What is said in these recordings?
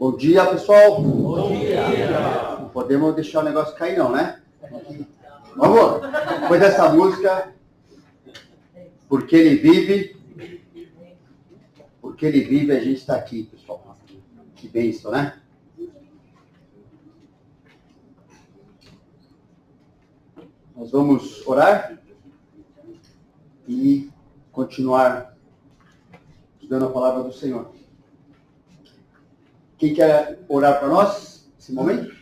Bom dia, pessoal. Bom dia. Não podemos deixar o negócio cair não, né? Vamos. Depois dessa música, porque ele vive, a gente está aqui, pessoal. Que bênção, né? Nós vamos orar e continuar estudando a palavra do Senhor. Quem quer orar para nós nesse momento?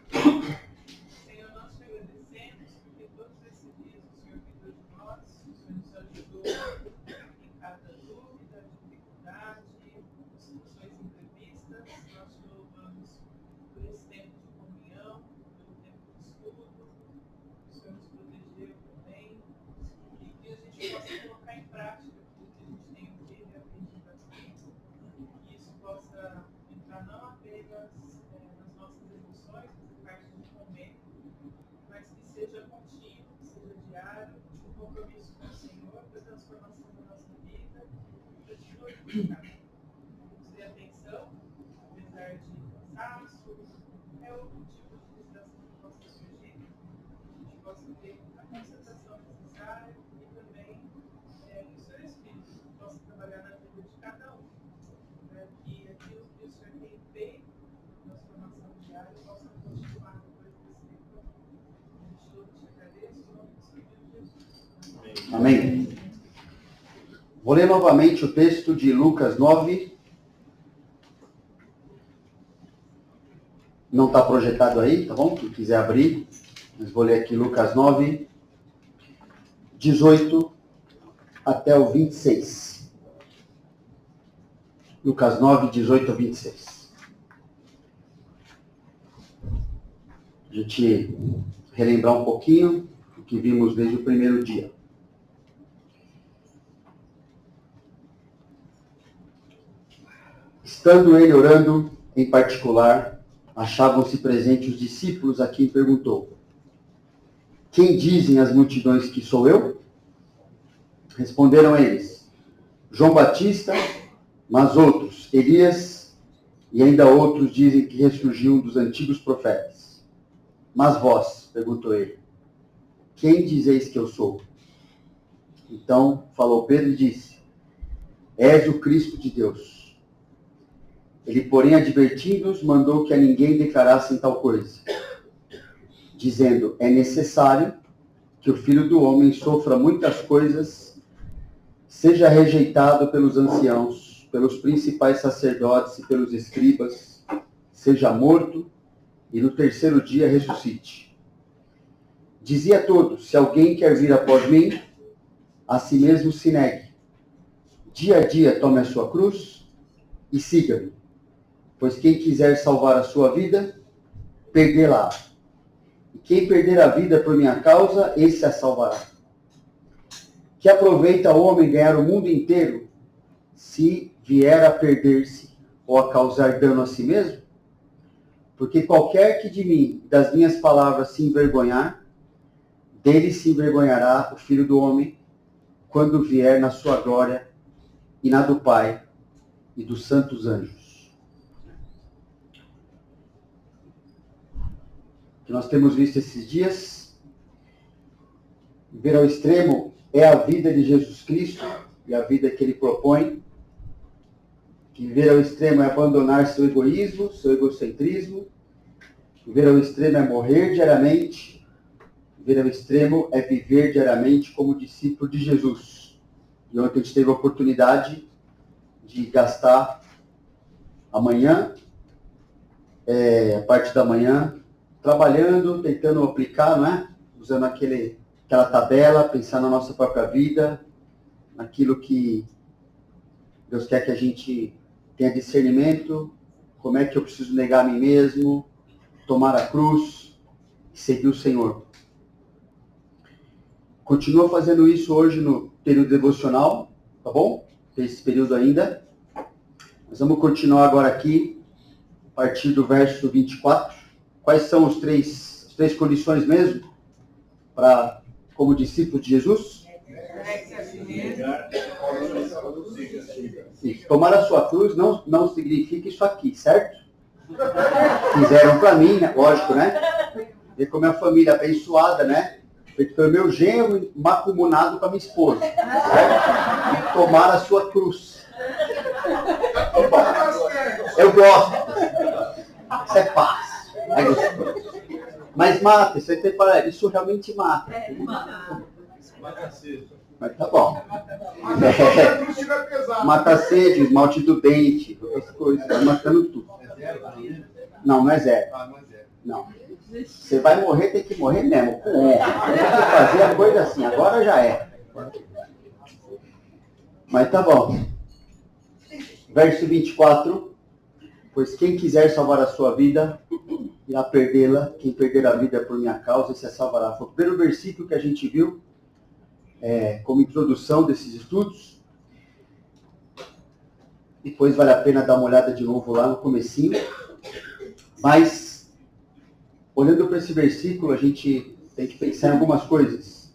Senhor, nós te agradecemos porque todos esses dias o Senhor cuidou de nós, o Senhor nos ajudou em cada dúvida, dificuldade, situações imprevistas. Nós te louvamos por esse tempo de comunhão, pelo tempo de estudo. O Senhor nos protegeu também e que a gente possa colocar em prática tudo que a gente tem ouvido e aprendido aqui. Que isso possa entrar não apenas nas nossas emoções, fazer parte do momento, mas que seja contínuo, que seja diário, um compromisso com o Senhor, para a transformação da nossa vida, para te glorificar. Nos dê atenção, apesar de cansaço, outro tipo de distração que possa surgir, a gente possa ter a concentração necessária e também que o seu Espírito possa trabalhar na vida de cada um, para que aquilo que o Senhor tem feito, transformação diária, possa continuar depois desse tempo. A gente louva e te agradeço, em nome do Senhor Jesus. Amém. Vou ler novamente o texto de Lucas 9. Não está projetado aí, tá bom? Quem quiser abrir, mas vou ler aqui Lucas 9, 18 até o 26. Lucas 9, 18 a 26. A gente relembrar um pouquinho o que vimos desde o primeiro dia. Estando ele orando, em particular, achavam-se presentes os discípulos a quem perguntou: quem dizem as multidões que sou eu? Responderam eles: João Batista, mas outros, Elias, e ainda outros dizem que ressurgiu um dos antigos profetas. Mas vós, perguntou ele, quem dizeis que eu sou? Então falou Pedro e disse: és o Cristo de Deus. Ele, porém, advertindo-os, mandou que a ninguém declarassem tal coisa, dizendo: é necessário que o Filho do Homem sofra muitas coisas, seja rejeitado pelos anciãos, pelos principais sacerdotes e pelos escribas, seja morto e no terceiro dia ressuscite. Dizia a todos: se alguém quer vir após mim, a si mesmo se negue. Dia a dia tome a sua cruz e siga-me. Pois quem quiser salvar a sua vida, perdê-la. E quem perder a vida por minha causa, esse a salvará. Que aproveita o homem ganhar o mundo inteiro, se vier a perder-se ou a causar dano a si mesmo? Porque qualquer que de mim, das minhas palavras, se envergonhar, dele se envergonhará o Filho do Homem, quando vier na sua glória e na do Pai e dos santos anjos. Que nós temos visto esses dias, viver ao extremo é a vida de Jesus Cristo e a vida que ele propõe. Que viver ao extremo é abandonar seu egoísmo, seu egocentrismo. Viver ao extremo é morrer diariamente. Viver ao extremo é viver diariamente como discípulo de Jesus. E ontem a gente teve a oportunidade de gastar amanhã, a parte da manhã, trabalhando, tentando aplicar, né? Usando aquela tabela, pensar na nossa própria vida, naquilo que Deus quer que a gente tenha discernimento, como é que eu preciso negar a mim mesmo, tomar a cruz e seguir o Senhor. Continua fazendo isso hoje no período devocional, tá bom? Tem esse período ainda. Nós vamos continuar agora aqui, a partir do verso 24. Quais são as três condições mesmo, como discípulo de Jesus? Isso. Tomar a sua cruz não significa isso aqui, certo? Fizeram para mim, né? Lógico, né? Ver como é a família abençoada, né? Feito pelo meu genro, macumunado com a minha esposa. Certo? E tomar a sua cruz. Eu gosto. Isso é fácil. É gostoso. Mas mata, isso realmente mata. Mas tá bom. Mata a sede, esmalte do dente, outras coisas. Vai matando tudo. Não é zero. Não. Você vai morrer, tem que morrer mesmo. Com honra. Tem que fazer a coisa assim. Agora já é. Mas tá bom. Verso 24. Pois quem quiser salvar a sua vida, irá perdê-la. Quem perder a vida por minha causa, se a salvará. Foi o primeiro versículo que a gente viu como introdução desses estudos. Depois vale a pena dar uma olhada de novo lá no comecinho. Mas, olhando para esse versículo, a gente tem que pensar em algumas coisas.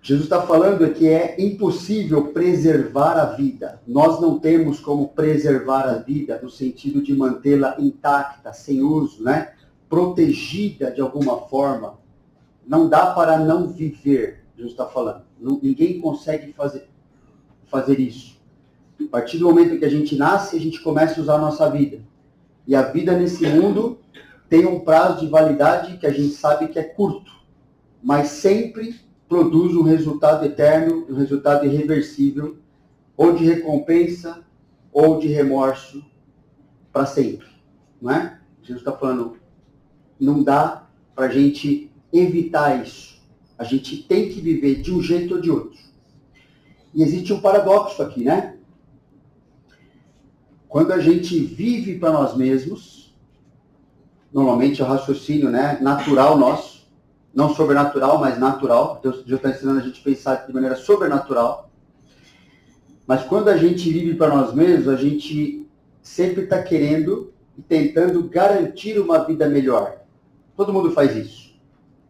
Jesus está falando que é impossível preservar a vida. Nós não temos como preservar a vida no sentido de mantê-la intacta, sem uso, né? Protegida de alguma forma. Não dá para não viver, Jesus está falando. Ninguém consegue fazer isso. A partir do momento que a gente nasce, a gente começa a usar a nossa vida. E a vida nesse mundo tem um prazo de validade que a gente sabe que é curto, mas sempre produz um resultado eterno, um resultado irreversível, ou de recompensa, ou de remorso, para sempre. Não é? Jesus está falando, não dá para a gente evitar isso. A gente tem que viver de um jeito ou de outro. E existe um paradoxo aqui, né? Quando a gente vive para nós mesmos, normalmente é o raciocínio, né, natural nosso, não sobrenatural, mas natural. Deus está ensinando a gente a pensar de maneira sobrenatural. Mas quando a gente vive para nós mesmos, a gente sempre está querendo e tentando garantir uma vida melhor. Todo mundo faz isso.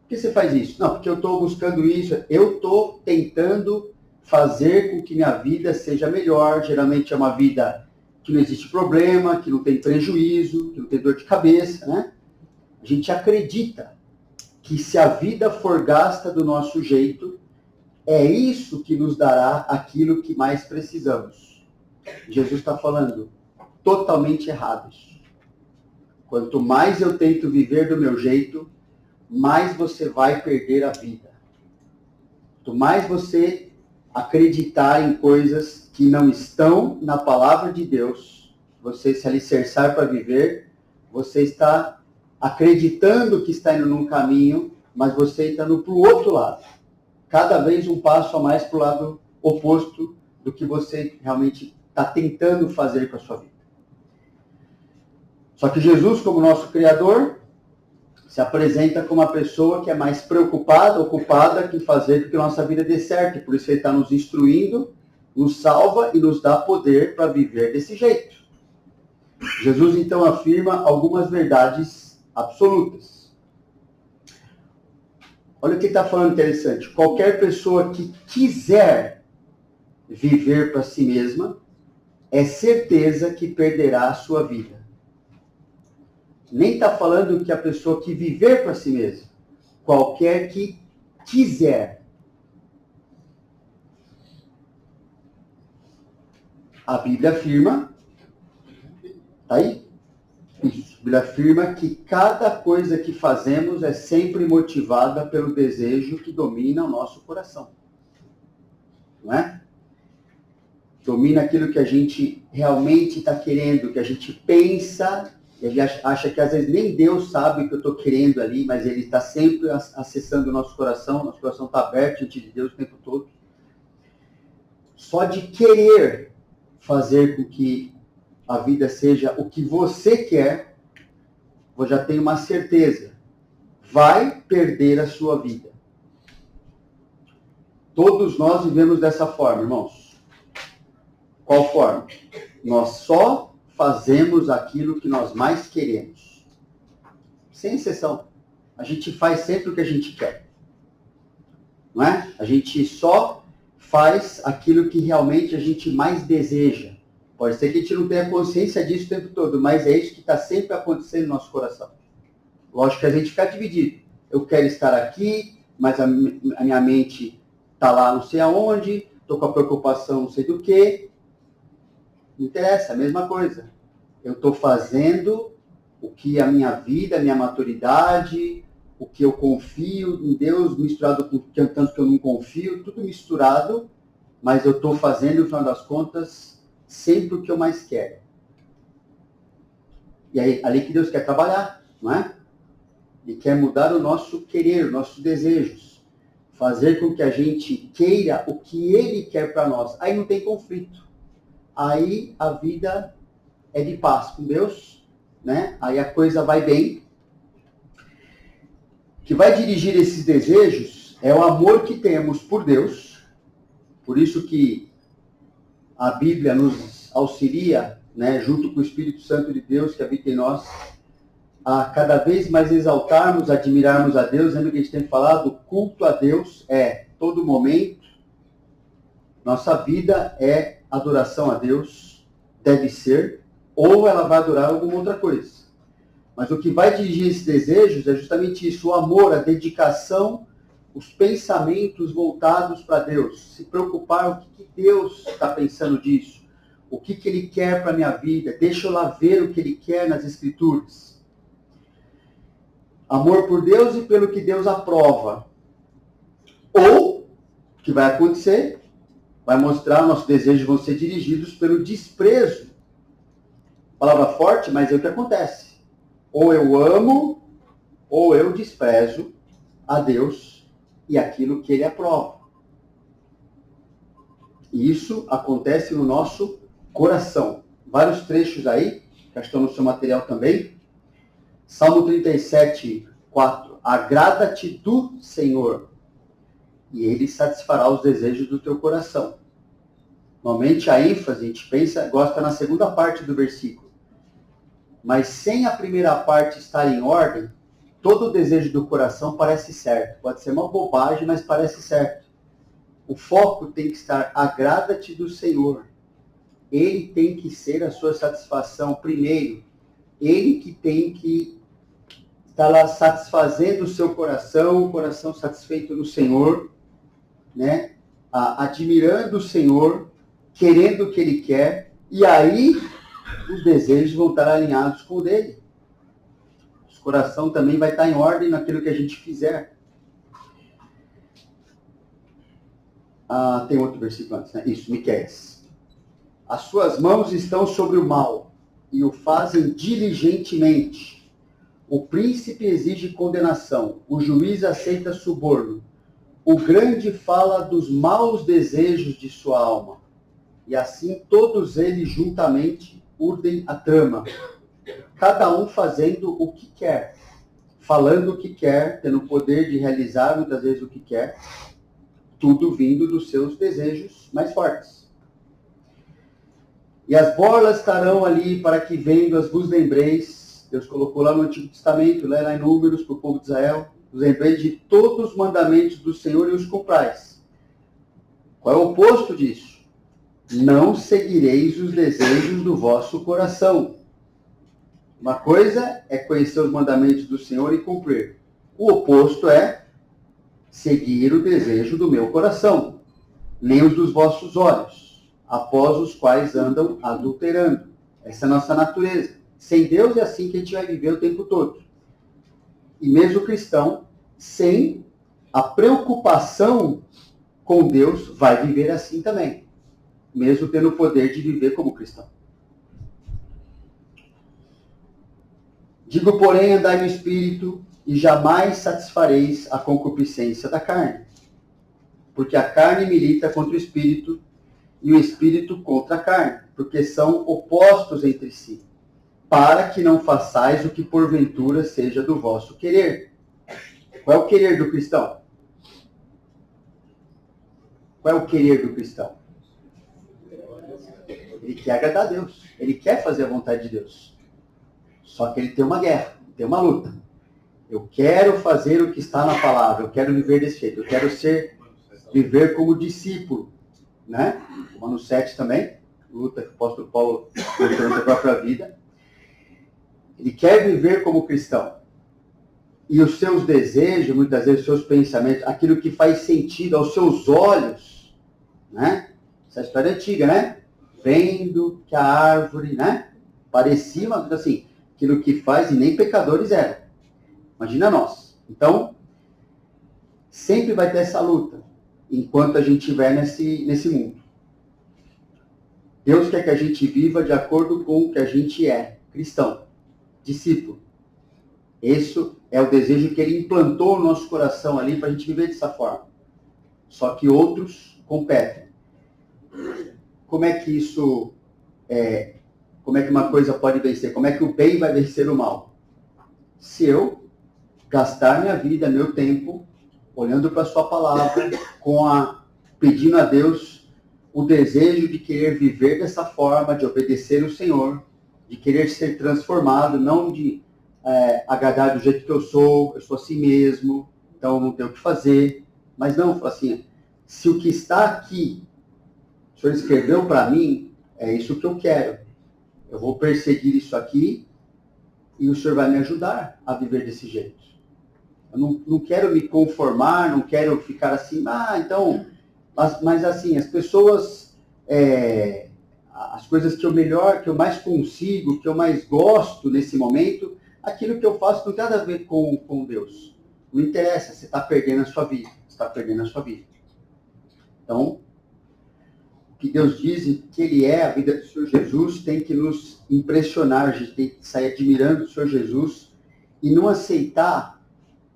Por que você faz isso? Não, porque eu estou buscando isso. Eu estou tentando fazer com que minha vida seja melhor. Geralmente é uma vida que não existe problema, que não tem prejuízo, que não tem dor de cabeça, né? A gente acredita que se a vida for gasta do nosso jeito, é isso que nos dará aquilo que mais precisamos. Jesus está falando totalmente errado isso. Quanto mais eu tento viver do meu jeito, mais você vai perder a vida. Quanto mais você acreditar em coisas que não estão na palavra de Deus, você se alicerçar para viver, você está acreditando que está indo num caminho, mas você está indo para o outro lado. Cada vez um passo a mais para o lado oposto do que você realmente está tentando fazer com a sua vida. Só que Jesus, como nosso Criador, se apresenta como uma pessoa que é mais preocupada, ocupada em fazer com que a nossa vida dê certo. Por isso ele está nos instruindo, nos salva e nos dá poder para viver desse jeito. Jesus então afirma algumas verdades absolutas. Olha o que ele está falando interessante. Qualquer pessoa que quiser viver para si mesma, é certeza que perderá a sua vida. Nem está falando que a pessoa que viver para si mesma. Qualquer que quiser. A Bíblia afirma, tá aí? Isso. A Bíblia afirma que cada coisa que fazemos é sempre motivada pelo desejo que domina o nosso coração. Não é? Domina aquilo que a gente realmente está querendo, que a gente pensa, e a gente acha que às vezes nem Deus sabe o que eu estou querendo ali, mas Ele está sempre acessando o nosso coração está aberto diante de Deus o tempo todo. Só de querer fazer com que a vida seja o que você quer, eu já tenho uma certeza, vai perder a sua vida. Todos nós vivemos dessa forma, irmãos. Qual forma? Nós só fazemos aquilo que nós mais queremos. Sem exceção. A gente faz sempre o que a gente quer. Não é? A gente só faz aquilo que realmente a gente mais deseja. Pode ser que a gente não tenha consciência disso o tempo todo, mas é isso que está sempre acontecendo no nosso coração. Lógico que a gente fica dividido. Eu quero estar aqui, mas a minha mente está lá não sei aonde, estou com a preocupação não sei do quê. Não interessa, a mesma coisa. Eu estou fazendo o que a minha vida, a minha maturidade, o que eu confio em Deus, misturado com o tanto que eu não confio, tudo misturado, mas eu estou fazendo, no final das contas, sempre o que eu mais quero. E aí, ali que Deus quer trabalhar, não é? Ele quer mudar o nosso querer, os nossos desejos. Fazer com que a gente queira o que Ele quer para nós. Aí não tem conflito. Aí a vida é de paz com Deus, né? Aí a coisa vai bem. O que vai dirigir esses desejos é o amor que temos por Deus. Por isso que a Bíblia nos auxilia, né, junto com o Espírito Santo de Deus que habita em nós, a cada vez mais exaltarmos, admirarmos a Deus. Lembra que a gente tem falado? O culto a Deus é todo momento. Nossa vida é adoração a Deus, deve ser, ou ela vai adorar alguma outra coisa. Mas o que vai dirigir esses desejos é justamente isso, o amor, a dedicação, os pensamentos voltados para Deus. Se preocupar o que Deus está pensando disso, o que Ele quer para a minha vida, deixa eu lá ver o que Ele quer nas Escrituras. Amor por Deus e pelo que Deus aprova. Ou, o que vai acontecer, vai mostrar, nossos desejos vão ser dirigidos pelo desprezo. Palavra forte, mas é o que acontece. Ou eu amo, ou eu desprezo a Deus e aquilo que Ele aprova. E isso acontece no nosso coração. Vários trechos aí, que estão no seu material também. Salmo 37, 4. Agrada-te do Senhor, e Ele satisfará os desejos do teu coração. Normalmente a ênfase, a gente pensa, gosta na segunda parte do versículo. Mas sem a primeira parte estar em ordem, todo o desejo do coração parece certo. Pode ser uma bobagem, mas parece certo. O foco tem que estar, agrada-te do Senhor. Ele tem que ser a sua satisfação primeiro. Ele que tem que estar lá satisfazendo o seu coração, o coração satisfeito no Senhor, né? Admirando o Senhor, querendo o que Ele quer, e aí os desejos vão estar alinhados com o dele. O coração também vai estar em ordem naquilo que a gente fizer. Tem outro versículo antes, né? Isso, Miqueias. As suas mãos estão sobre o mal, e o fazem diligentemente. O príncipe exige condenação, o juiz aceita suborno. O grande fala dos maus desejos de sua alma. E assim todos eles juntamente urdem a trama. Cada um fazendo o que quer. Falando o que quer, tendo o poder de realizar muitas vezes o que quer. Tudo vindo dos seus desejos mais fortes. E as borlas estarão ali para que vendo-as vos lembreis. Deus colocou lá no Antigo Testamento, lá em Números, para o povo de Israel. Os lembreis de todos os mandamentos do Senhor e os cumprais. Qual é o oposto disso? Não seguireis os desejos do vosso coração. Uma coisa é conhecer os mandamentos do Senhor e cumprir. O oposto é seguir o desejo do meu coração, nem os dos vossos olhos, após os quais andam adulterando. Essa é a nossa natureza. Sem Deus é assim que a gente vai viver o tempo todo. E mesmo o cristão, sem a preocupação com Deus, vai viver assim também. Mesmo tendo o poder de viver como cristão. Digo, porém, andai no Espírito, e jamais satisfareis a concupiscência da carne. Porque a carne milita contra o Espírito, e o Espírito contra a carne, porque são opostos entre si, para que não façais o que porventura seja do vosso querer. Qual é o querer do cristão? Qual é o querer do cristão? Ele quer agradar a Deus. Ele quer fazer a vontade de Deus. Só que ele tem uma guerra, tem uma luta. Eu quero fazer o que está na palavra. Eu quero viver desse jeito. Eu quero viver como discípulo. né? Romanos 7 também, luta que o apóstolo Paulo lutou na sua própria vida. Ele quer viver como cristão. E os seus desejos, muitas vezes, os seus pensamentos, aquilo que faz sentido aos seus olhos, né? Essa história é antiga, né? Vendo que a árvore, né? Parecia, mas assim, aquilo que faz, e nem pecadores eram. Imagina nós. Então, sempre vai ter essa luta, enquanto a gente estiver nesse mundo. Deus quer que a gente viva de acordo com o que a gente é, cristão, discípulo. Esse é o desejo que ele implantou no nosso coração ali para a gente viver dessa forma. Só que outros competem. Como é que isso como é que uma coisa pode vencer? Como é que o bem vai vencer o mal? Se eu gastar minha vida, meu tempo, olhando para a sua palavra, pedindo a Deus o desejo de querer viver dessa forma, de obedecer o Senhor, de querer ser transformado, não de agradar do jeito que eu sou assim mesmo, então não tenho o que fazer. Mas não, assim, se o que está aqui, o Senhor escreveu para mim, é isso que eu quero. Eu vou perseguir isso aqui e o Senhor vai me ajudar a viver desse jeito. Eu não quero me conformar, não quero ficar assim, então... Mas assim, as pessoas... as coisas que eu mais consigo, que eu mais gosto nesse momento, aquilo que eu faço não tem nada a ver com Deus. Não interessa, você está perdendo a sua vida. Você está perdendo a sua vida. Então, o que Deus diz que Ele é, a vida do Senhor Jesus, tem que nos impressionar. A gente tem que sair admirando o Senhor Jesus e não aceitar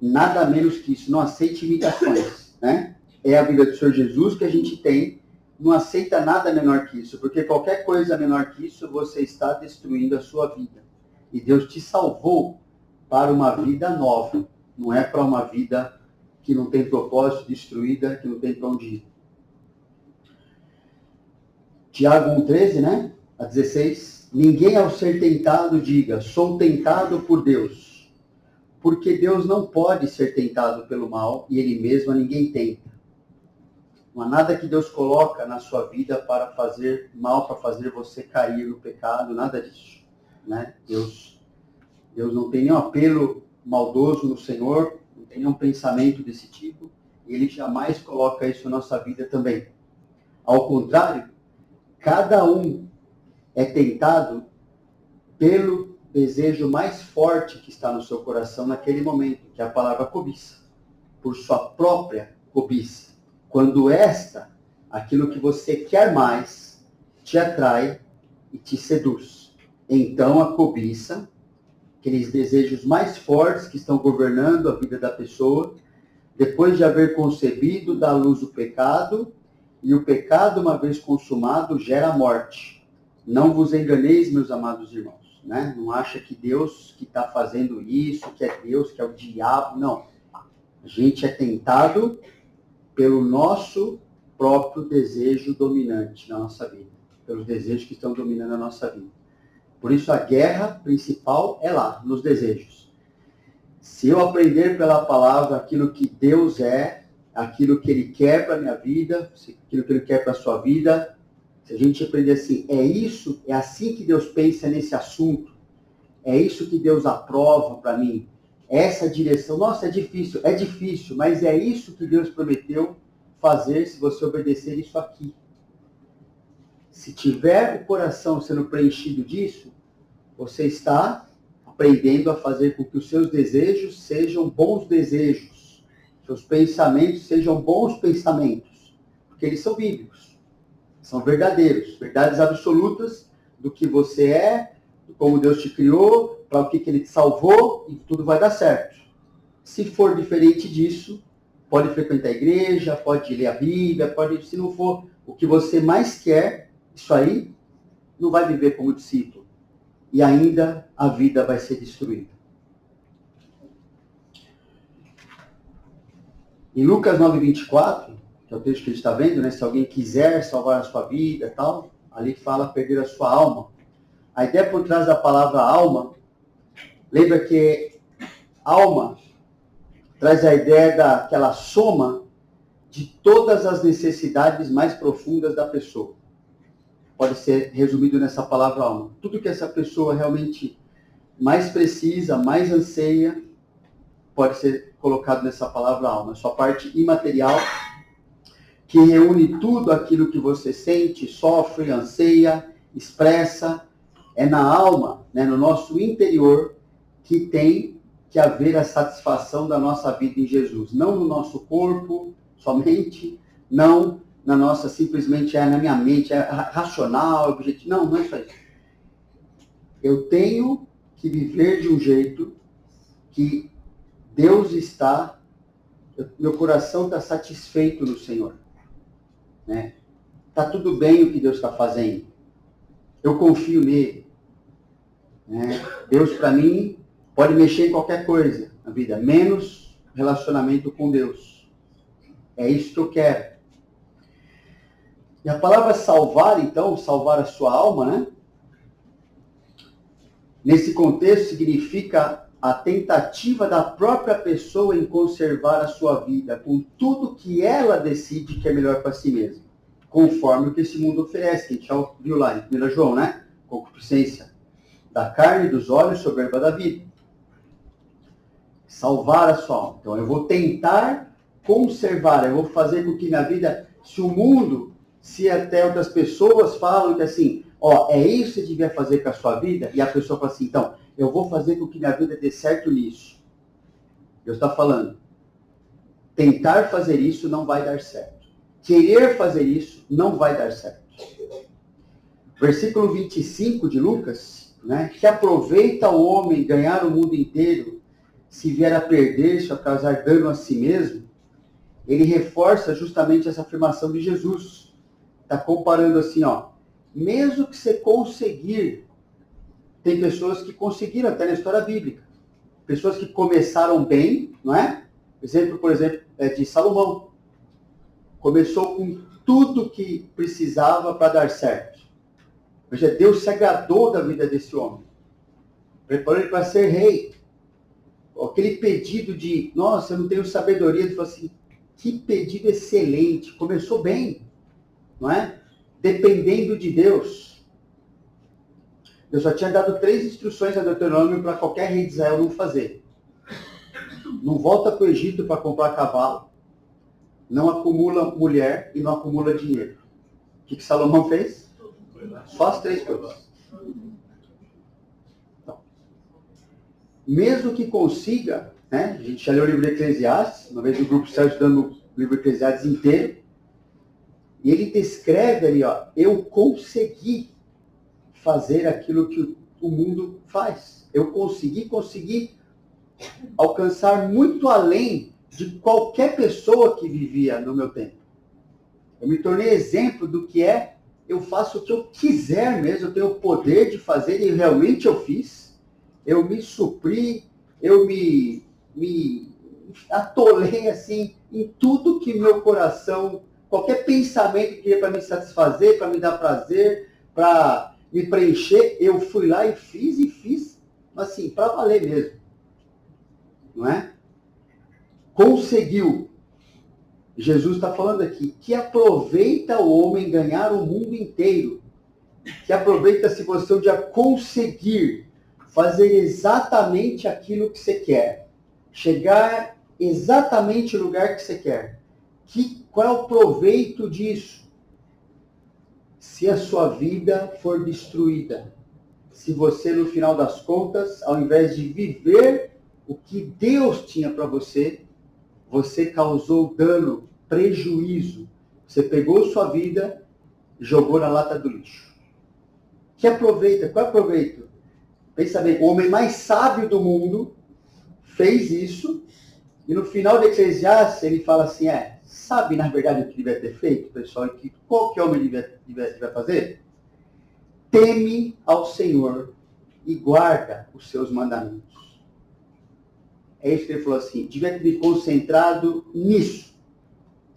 nada menos que isso. Não aceite imitações, né? É a vida do Senhor Jesus que a gente tem. Não aceita nada menor que isso, porque qualquer coisa menor que isso, você está destruindo a sua vida. E Deus te salvou para uma vida nova. Não é para uma vida que não tem propósito, destruída, que não tem para onde ir. Tiago 1,13, né? A 16. Ninguém ao ser tentado diga, sou tentado por Deus. Porque Deus não pode ser tentado pelo mal e Ele mesmo a ninguém tenta. Não há nada que Deus coloca na sua vida para fazer mal, para fazer você cair no pecado, nada disso. Né? Deus não tem nenhum apelo maldoso no Senhor, não tem nenhum pensamento desse tipo, e Ele jamais coloca isso na nossa vida também. Ao contrário, cada um é tentado pelo desejo mais forte que está no seu coração naquele momento, que é a palavra cobiça, por sua própria cobiça. Quando aquilo que você quer mais, te atrai e te seduz. Então a cobiça, aqueles desejos mais fortes que estão governando a vida da pessoa, depois de haver concebido, dá à luz o pecado, e o pecado, uma vez consumado, gera morte. Não vos enganeis, meus amados irmãos. Né? Não acha que Deus que está fazendo isso, que é Deus, que é o diabo. Não. A gente é tentado pelo nosso próprio desejo dominante na nossa vida. Pelos desejos que estão dominando a nossa vida. Por isso a guerra principal é lá, nos desejos. Se eu aprender pela palavra aquilo que Deus é, aquilo que Ele quer para a minha vida, aquilo que Ele quer para a sua vida, se a gente aprender assim, é assim que Deus pensa nesse assunto, é isso que Deus aprova para mim, essa direção, nossa, é difícil, mas é isso que Deus prometeu fazer se você obedecer isso aqui. Se tiver o coração sendo preenchido disso, você está aprendendo a fazer com que os seus desejos sejam bons desejos, seus pensamentos sejam bons pensamentos, porque eles são bíblicos, são verdadeiros, verdades absolutas do que você é, de como Deus te criou, para o que Ele te salvou, e tudo vai dar certo. Se for diferente disso, pode frequentar a igreja, pode ler a Bíblia, se não for o que você mais quer, isso aí não vai viver como discípulo. E ainda a vida vai ser destruída. Em Lucas 9:24, que é o texto que a gente está vendo, né? Se alguém quiser salvar a sua vida e tal, ali fala perder a sua alma. A ideia por trás da palavra alma, lembra que alma traz a ideia daquela soma de todas as necessidades mais profundas da pessoa. Pode ser resumido nessa palavra alma. Tudo que essa pessoa realmente mais precisa, mais anseia, pode ser colocado nessa palavra alma. Sua parte imaterial, que reúne tudo aquilo que você sente, sofre, anseia, expressa. É na alma, né, no nosso interior, que tem que haver a satisfação da nossa vida em Jesus. Não no nosso corpo somente, não na nossa, simplesmente na minha mente, é racional, objetivo. Não é só isso. Eu tenho que viver de um jeito que Deus está, meu coração está satisfeito no Senhor. Né? Tá tudo bem o que Deus está fazendo. Eu confio nele. Né? Deus, para mim, pode mexer em qualquer coisa na vida, menos relacionamento com Deus. É isso que eu quero. E a palavra salvar, então, salvar a sua alma, né? Nesse contexto, significa a tentativa da própria pessoa em conservar a sua vida com tudo que ela decide que é melhor para si mesma, conforme o que esse mundo oferece, que a gente já viu lá em 1 João, né? Concupiscência da carne, dos olhos, soberba da vida. Salvar a sua alma. Então, eu vou tentar conservar, eu vou fazer com que minha vida, se o mundo, se até outras pessoas falam que assim, ó, é isso que você devia fazer com a sua vida, e a pessoa fala assim, então, eu vou fazer com que minha vida dê certo nisso. Deus está falando, tentar fazer isso não vai dar certo. Querer fazer isso não vai dar certo. Versículo 25 de Lucas, né, que aproveita o homem ganhar o mundo inteiro, se vier a perder-se ou causar dano a si mesmo, ele reforça justamente essa afirmação de Jesus. Está comparando assim, ó, mesmo que você conseguir, tem pessoas que conseguiram até na história bíblica, pessoas que começaram bem, não é? Exemplo, por exemplo, de Salomão. Começou com tudo que precisava para dar certo. Veja, Deus se agradou da vida desse homem. Preparou ele para ser rei. Aquele pedido de, nossa, eu não tenho sabedoria. Ele falou assim, que pedido excelente. Começou bem, não é? Dependendo de Deus. Deus só tinha dado 3 instruções a Deuteronômio para qualquer rei de Israel não fazer. Não volta para o Egito para comprar cavalo. Não acumula mulher e não acumula dinheiro. O que Salomão fez? Só as 3 coisas. Então, mesmo que consiga, né? A gente já leu o livro de Eclesiastes, uma vez o grupo saiu estudando o livro de Eclesiastes inteiro, e ele descreve ali, ó, eu consegui fazer aquilo que o mundo faz. Eu consegui alcançar muito além de qualquer pessoa que vivia no meu tempo. Eu me tornei exemplo do que é, eu faço o que eu quiser mesmo, eu tenho o poder de fazer, e realmente eu fiz. Eu me supri, eu me atolei assim, em tudo que meu coração, qualquer pensamento que queria para me satisfazer, para me dar prazer, para me preencher, eu fui lá e fiz, assim, para valer mesmo. Não é? Conseguiu. Jesus está falando aqui, que aproveita o homem ganhar o mundo inteiro. Que aproveita se você um dia conseguir fazer exatamente aquilo que você quer. Chegar exatamente no lugar que você quer. Qual é o proveito disso? Se a sua vida for destruída, se você, no final das contas, ao invés de viver o que Deus tinha para você, você causou dano, prejuízo. Você pegou sua vida e jogou na lata do lixo. Que aproveita? Qual é o proveito? Pensa bem, o homem mais sábio do mundo fez isso, e no final de Eclesiastes ele fala assim, sabe, na verdade, o que devia ter feito, pessoal? Que qualquer homem devia fazer? Teme ao Senhor e guarda os seus mandamentos. É isso que ele falou assim, devia ter me concentrado nisso.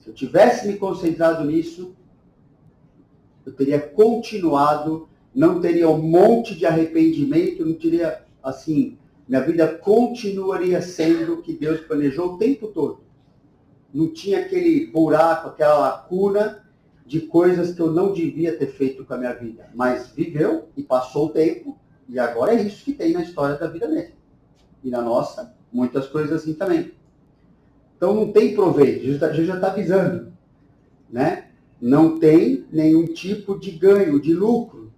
Se eu tivesse me concentrado nisso, eu teria continuado, não teria um monte de arrependimento, não teria, assim, minha vida continuaria sendo o que Deus planejou o tempo todo. Não tinha aquele buraco, aquela lacuna de coisas que eu não devia ter feito com a minha vida. Mas viveu e passou o tempo, e agora é isso que tem na história da vida dele. E na nossa, muitas coisas assim também. Então não tem proveito, Jesus já está avisando, né? Não tem nenhum tipo de ganho, de lucro.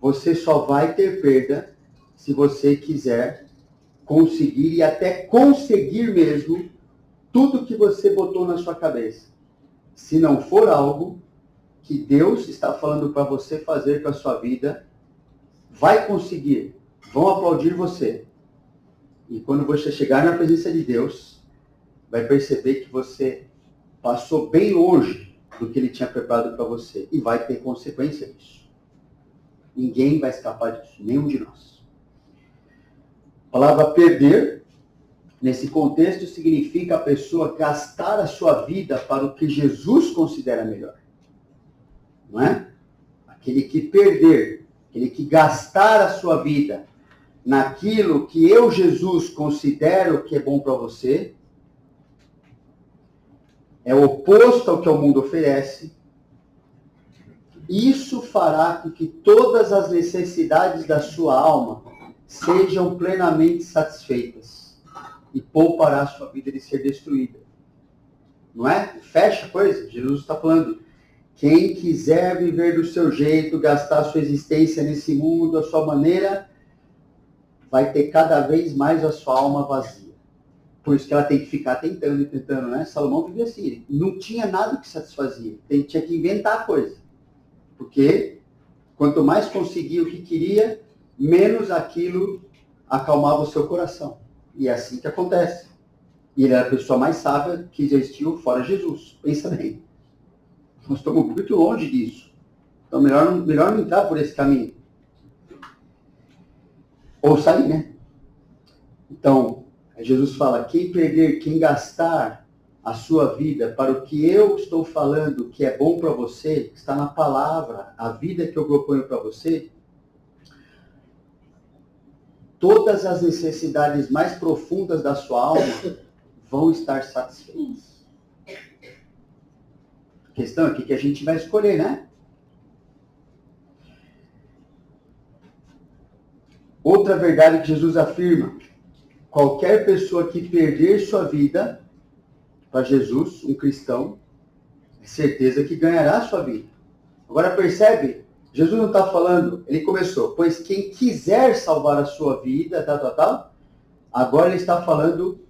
Você só vai ter perda se você quiser conseguir e até conseguir mesmo tudo que você botou na sua cabeça. Se não for algo que Deus está falando para você fazer com a sua vida, vai conseguir. Vão aplaudir você. E quando você chegar na presença de Deus, vai perceber que você passou bem longe do que Ele tinha preparado para você. E vai ter consequência disso. Ninguém vai escapar disso, nenhum de nós. A palavra perder, nesse contexto, significa a pessoa gastar a sua vida para o que Jesus considera melhor. Não é? Aquele que perder, aquele que gastar a sua vida naquilo que eu, Jesus, considero que é bom para você, é oposto ao que o mundo oferece. Isso fará com que todas as necessidades da sua alma sejam plenamente satisfeitas e poupará a sua vida de ser destruída. Não é? Fecha a coisa. Jesus está falando, quem quiser viver do seu jeito, gastar a sua existência nesse mundo, a sua maneira, vai ter cada vez mais a sua alma vazia. Por isso que ela tem que ficar tentando e tentando, né? Salomão vivia assim, não tinha nada que satisfazia. Ele tinha que inventar coisa. Porque quanto mais conseguia o que queria, menos aquilo acalmava o seu coração. E é assim que acontece. E ele era a pessoa mais sábia que existiu fora Jesus. Pensa bem. Nós estamos muito longe disso. Então melhor não entrar por esse caminho. Ou sair, né? Então, Jesus fala, quem perder, quem gastar a sua vida para o que eu estou falando que é bom para você, está na palavra, a vida que eu proponho para você, todas as necessidades mais profundas da sua alma vão estar satisfeitas. A questão é que a gente vai escolher, né? Outra verdade que Jesus afirma, qualquer pessoa que perder sua vida para Jesus, um cristão, é certeza que ganhará a sua vida. Agora percebe? Jesus não está falando, ele começou, pois quem quiser salvar a sua vida, tal. Agora ele está falando,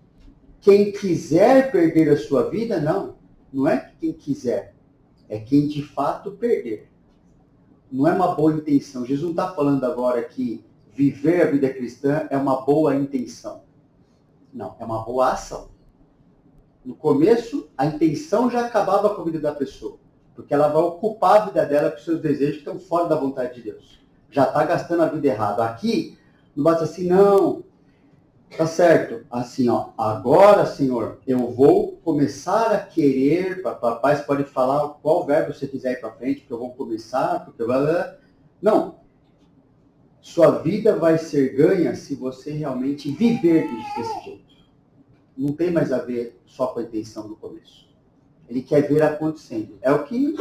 quem quiser perder a sua vida, não é quem quiser, é quem de fato perder. Não é uma boa intenção. Jesus não está falando agora que viver a vida cristã é uma boa intenção. Não, é uma boa ação. No começo, a intenção já acabava com a vida da pessoa. Porque ela vai ocupar a vida dela com seus desejos que estão fora da vontade de Deus. Já está gastando a vida errada. Aqui, não basta assim, não. Tá certo. Assim, ó. Agora, Senhor, eu vou começar a querer. Papai pode falar qual verbo você quiser ir para frente, porque eu vou começar, porque eu vou... Não. Sua vida vai ser ganha se você realmente viver desse jeito. Não tem mais a ver só com a intenção do começo. Ele quer ver acontecendo. É o que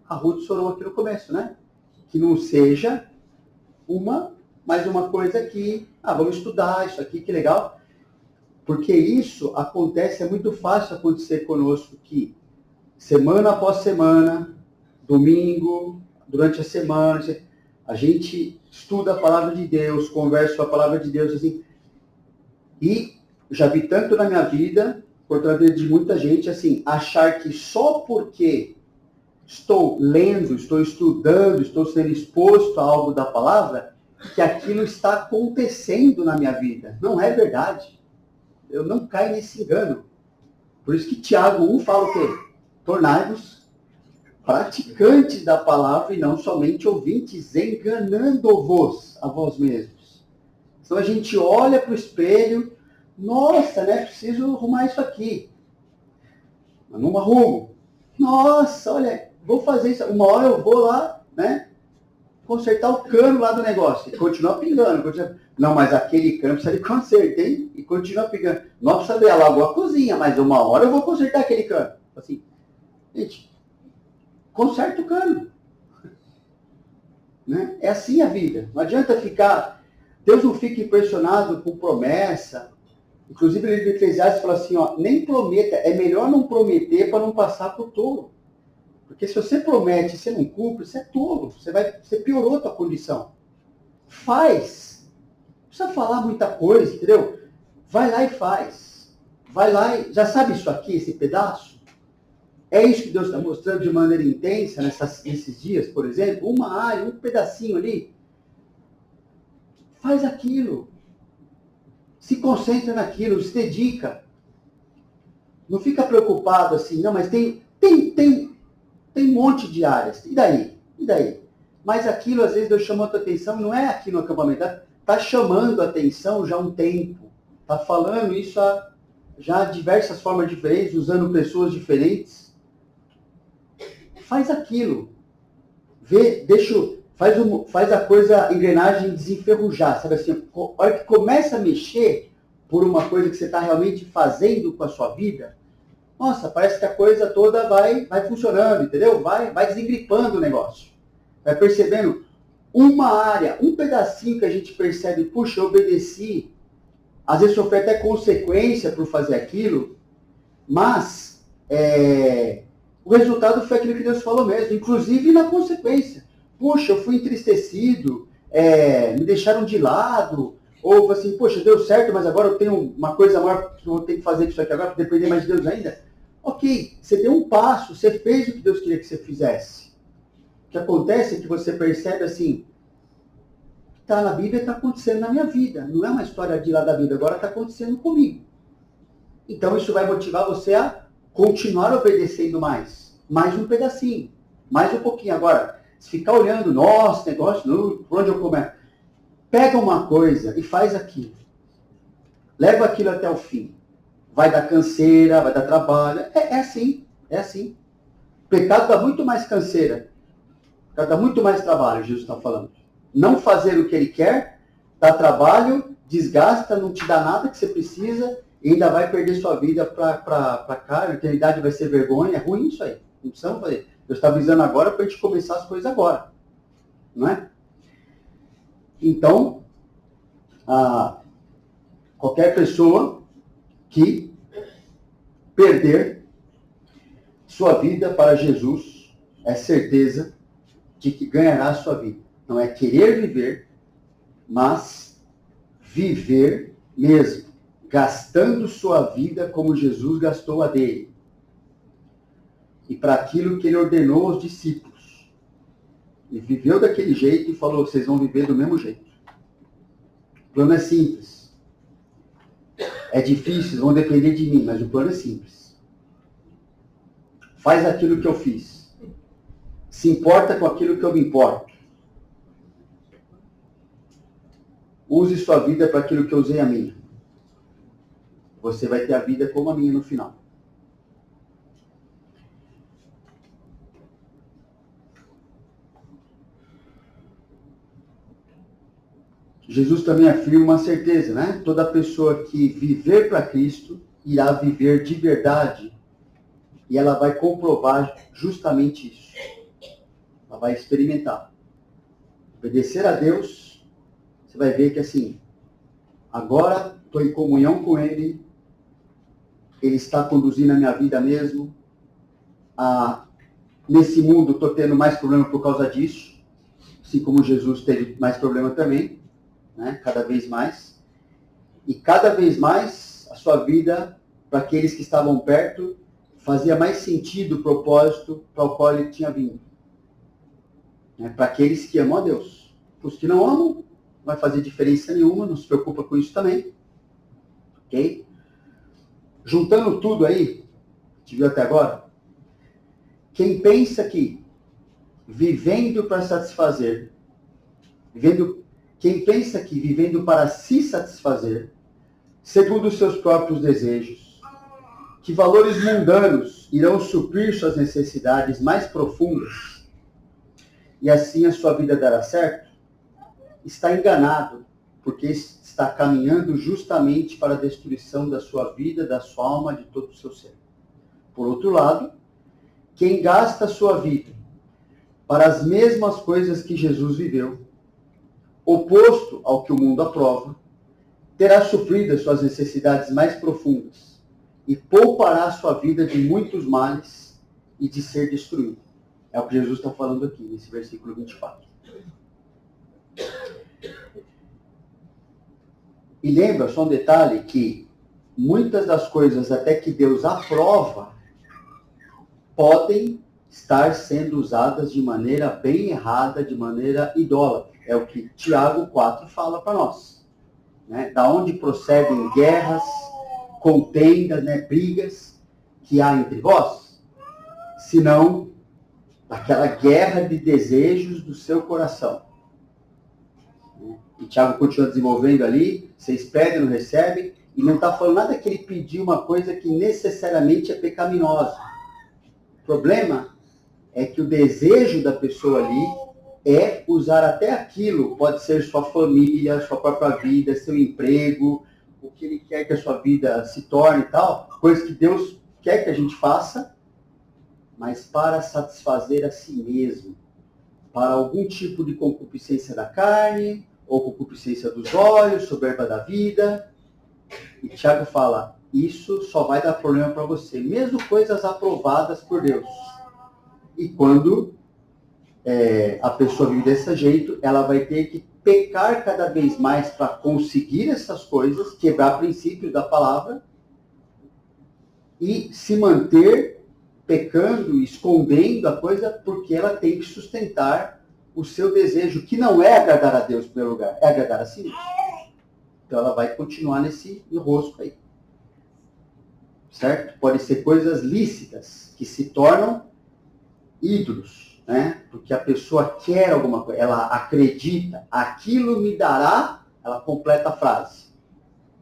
a Ruth orou aqui no começo, né? Que não seja mais uma coisa que, vamos estudar isso aqui, que legal. Porque isso acontece, é muito fácil acontecer conosco que semana após semana, domingo, durante a semana, a gente estuda a palavra de Deus, conversa com a palavra de Deus, assim. E já vi tanto na minha vida, quanto na vida de muita gente, assim, achar que só porque estou lendo, estou estudando, estou sendo exposto a algo da palavra, que aquilo está acontecendo na minha vida. Não é verdade. Eu não caio nesse engano. Por isso que Tiago 1 fala o quê? Tornai-vos praticantes da palavra e não somente ouvintes, enganando-vos a vós mesmos. Então a gente olha para o espelho, nossa, né? Preciso arrumar isso aqui. Mas não arrumo. Nossa, olha, vou fazer isso. Uma hora eu vou lá, né? Consertar o cano lá do negócio. E continua pingando. Não, mas aquele cano precisa de conserto, hein? E e continua pegando. Não precisa ver logo a cozinha, mas uma hora eu vou consertar aquele cano. Assim, gente, conserta o cano. Né? É assim a vida. Não adianta ficar... Deus não fica impressionado com promessa. Inclusive, ele de Eclesiastes fala assim, ó, nem prometa, é melhor não prometer para não passar por tolo. Porque se você promete e você não cumpre, você é tolo. Você piorou a tua condição. Faz. Não precisa falar muita coisa, entendeu? Vai lá e faz. Vai lá e... Já sabe isso aqui, esse pedaço? É isso que Deus está mostrando de maneira intensa nesses dias, por exemplo. Uma área, um pedacinho ali. Faz aquilo. Se concentra naquilo, se dedica. Não fica preocupado assim, não, mas tem um monte de áreas. E daí? E daí? Mas aquilo, às vezes, Deus chamou a tua atenção, não é aqui no acampamento, está chamando a atenção já há um tempo. Está falando isso já de diversas formas diferentes, usando pessoas diferentes. Faz aquilo. Faz a coisa, a engrenagem desenferrujar, sabe assim? A hora que começa a mexer por uma coisa que você está realmente fazendo com a sua vida, nossa, parece que a coisa toda vai funcionando, entendeu? Vai desengripando o negócio. Vai percebendo uma área, um pedacinho que a gente percebe, puxa, eu obedeci. Às vezes sofre até consequência por fazer aquilo, mas o resultado foi aquilo que Deus falou mesmo, inclusive na consequência. Puxa, eu fui entristecido, me deixaram de lado, ou assim, poxa, deu certo, mas agora eu tenho uma coisa maior que eu vou ter que fazer com isso aqui agora, para depender mais de Deus ainda. Ok, você deu um passo, você fez o que Deus queria que você fizesse. O que acontece é que você percebe assim, está na Bíblia, está acontecendo na minha vida. Não é uma história de lá da Bíblia, agora está acontecendo comigo. Então isso vai motivar você a continuar obedecendo mais um pedacinho, mais um pouquinho. Agora, se ficar olhando, nossa, negócio, por onde eu começo? Pega uma coisa e faz aquilo. Leva aquilo até o fim. Vai dar canseira, vai dar trabalho. É assim. O pecado dá muito mais canseira. O pecado dá muito mais trabalho, Jesus está falando. Não fazer o que ele quer, dá trabalho, desgasta, não te dá nada que você precisa, e ainda vai perder sua vida para cá, a eternidade vai ser vergonha, é ruim isso aí. Não precisamos fazer. Deus está avisando agora para a gente começar as coisas agora. Não é? Então, qualquer pessoa que perder sua vida para Jesus é certeza de que ganhará a sua vida. Não é querer viver, mas viver mesmo, gastando sua vida como Jesus gastou a dele. E para aquilo que ele ordenou aos discípulos. E viveu daquele jeito e falou, vocês vão viver do mesmo jeito. O plano é simples. É difícil, vão depender de mim, mas o plano é simples. Faz aquilo que eu fiz. Se importa com aquilo que eu me importo. Use sua vida para aquilo que eu usei a minha. Você vai ter a vida como a minha no final. Jesus também afirma uma certeza, né? Toda pessoa que viver para Cristo irá viver de verdade e ela vai comprovar justamente isso. Ela vai experimentar. Obedecer a Deus, você vai ver que assim, agora estou em comunhão com Ele, Ele está conduzindo a minha vida mesmo. Nesse mundo estou tendo mais problema por causa disso, assim como Jesus teve mais problema também. Né? Cada vez mais. E cada vez mais a sua vida, para aqueles que estavam perto, fazia mais sentido o propósito para o qual ele tinha vindo. Né? Para aqueles que amam a Deus. Para os que não amam, não vai fazer diferença nenhuma, não se preocupa com isso também. Ok? Juntando tudo aí, a gente viu até agora, quem pensa que vivendo para satisfazer, quem pensa que vivendo para se satisfazer, segundo os seus próprios desejos, que valores mundanos irão suprir suas necessidades mais profundas, e assim a sua vida dará certo, está enganado porque está caminhando justamente para a destruição da sua vida, da sua alma, de todo o seu ser. Por outro lado, quem gasta a sua vida para as mesmas coisas que Jesus viveu, oposto ao que o mundo aprova, terá suprido as suas necessidades mais profundas e poupará a sua vida de muitos males e de ser destruído. É o que Jesus está falando aqui, nesse versículo 24. E lembra, só um detalhe, que muitas das coisas até que Deus aprova podem estar sendo usadas de maneira bem errada, de maneira idólatra. É o que Tiago 4 fala para nós. Né? Da onde procedem guerras, contendas, né, brigas que há entre vós, senão aquela guerra de desejos do seu coração. E Tiago continua desenvolvendo ali, vocês pedem, não recebem, e não está falando nada que ele pediu uma coisa que necessariamente é pecaminosa. O problema é que o desejo da pessoa ali é usar até aquilo, pode ser sua família, sua própria vida, seu emprego, o que ele quer que a sua vida se torne e tal, coisas que Deus quer que a gente faça, mas para satisfazer a si mesmo, para algum tipo de concupiscência da carne, ou concupiscência dos olhos, soberba da vida. E Tiago fala, isso só vai dar problema para você, mesmo coisas aprovadas por Deus. E quando a pessoa vive desse jeito, ela vai ter que pecar cada vez mais para conseguir essas coisas, quebrar princípios da palavra, e se manter pecando, escondendo a coisa, porque ela tem que sustentar o seu desejo, que não é agradar a Deus em primeiro lugar, é agradar a si mesmo. Então ela vai continuar nesse enrosco aí. Certo? Pode ser coisas lícitas, que se tornam ídolos, né? Porque a pessoa quer alguma coisa, ela acredita, aquilo me dará, ela completa a frase.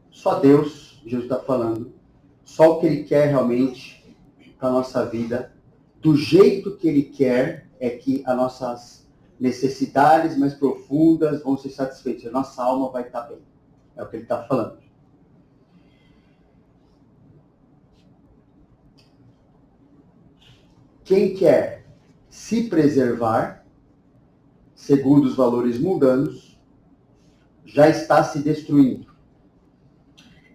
Só Deus, Jesus está falando, só o que Ele quer realmente para a nossa vida, do jeito que Ele quer, é que as nossas necessidades mais profundas vão ser satisfeitas, a nossa alma vai estar bem. É o que Ele está falando. Quem quer se preservar, segundo os valores mundanos, já está se destruindo.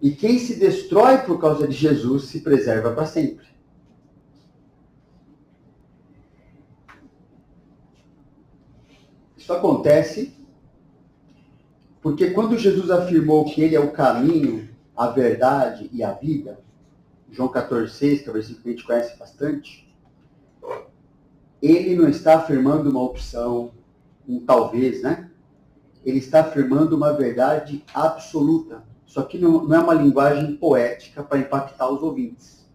E quem se destrói por causa de Jesus se preserva para sempre. Isso acontece porque quando Jesus afirmou que Ele é o caminho, a verdade e a vida, João 14,6, que é o versículo que a gente conhece bastante, Ele não está afirmando uma opção, um talvez, né? Ele está afirmando uma verdade absoluta. Só que não é uma linguagem poética para impactar os ouvintes.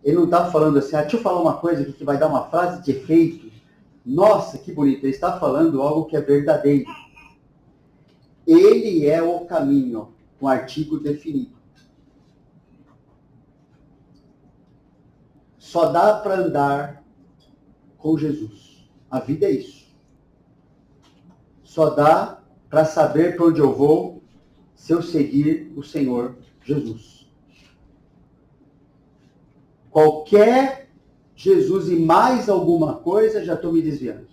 Ele não está falando assim, deixa eu falar uma coisa aqui que vai dar uma frase de efeito. Nossa, que bonito. Ele está falando algo que é verdadeiro. Ele é o caminho, um artigo definido. Só dá para andar com Jesus. A vida é isso. Só dá para saber para onde eu vou se eu seguir o Senhor Jesus. Qualquer Jesus e mais alguma coisa, já estou me desviando.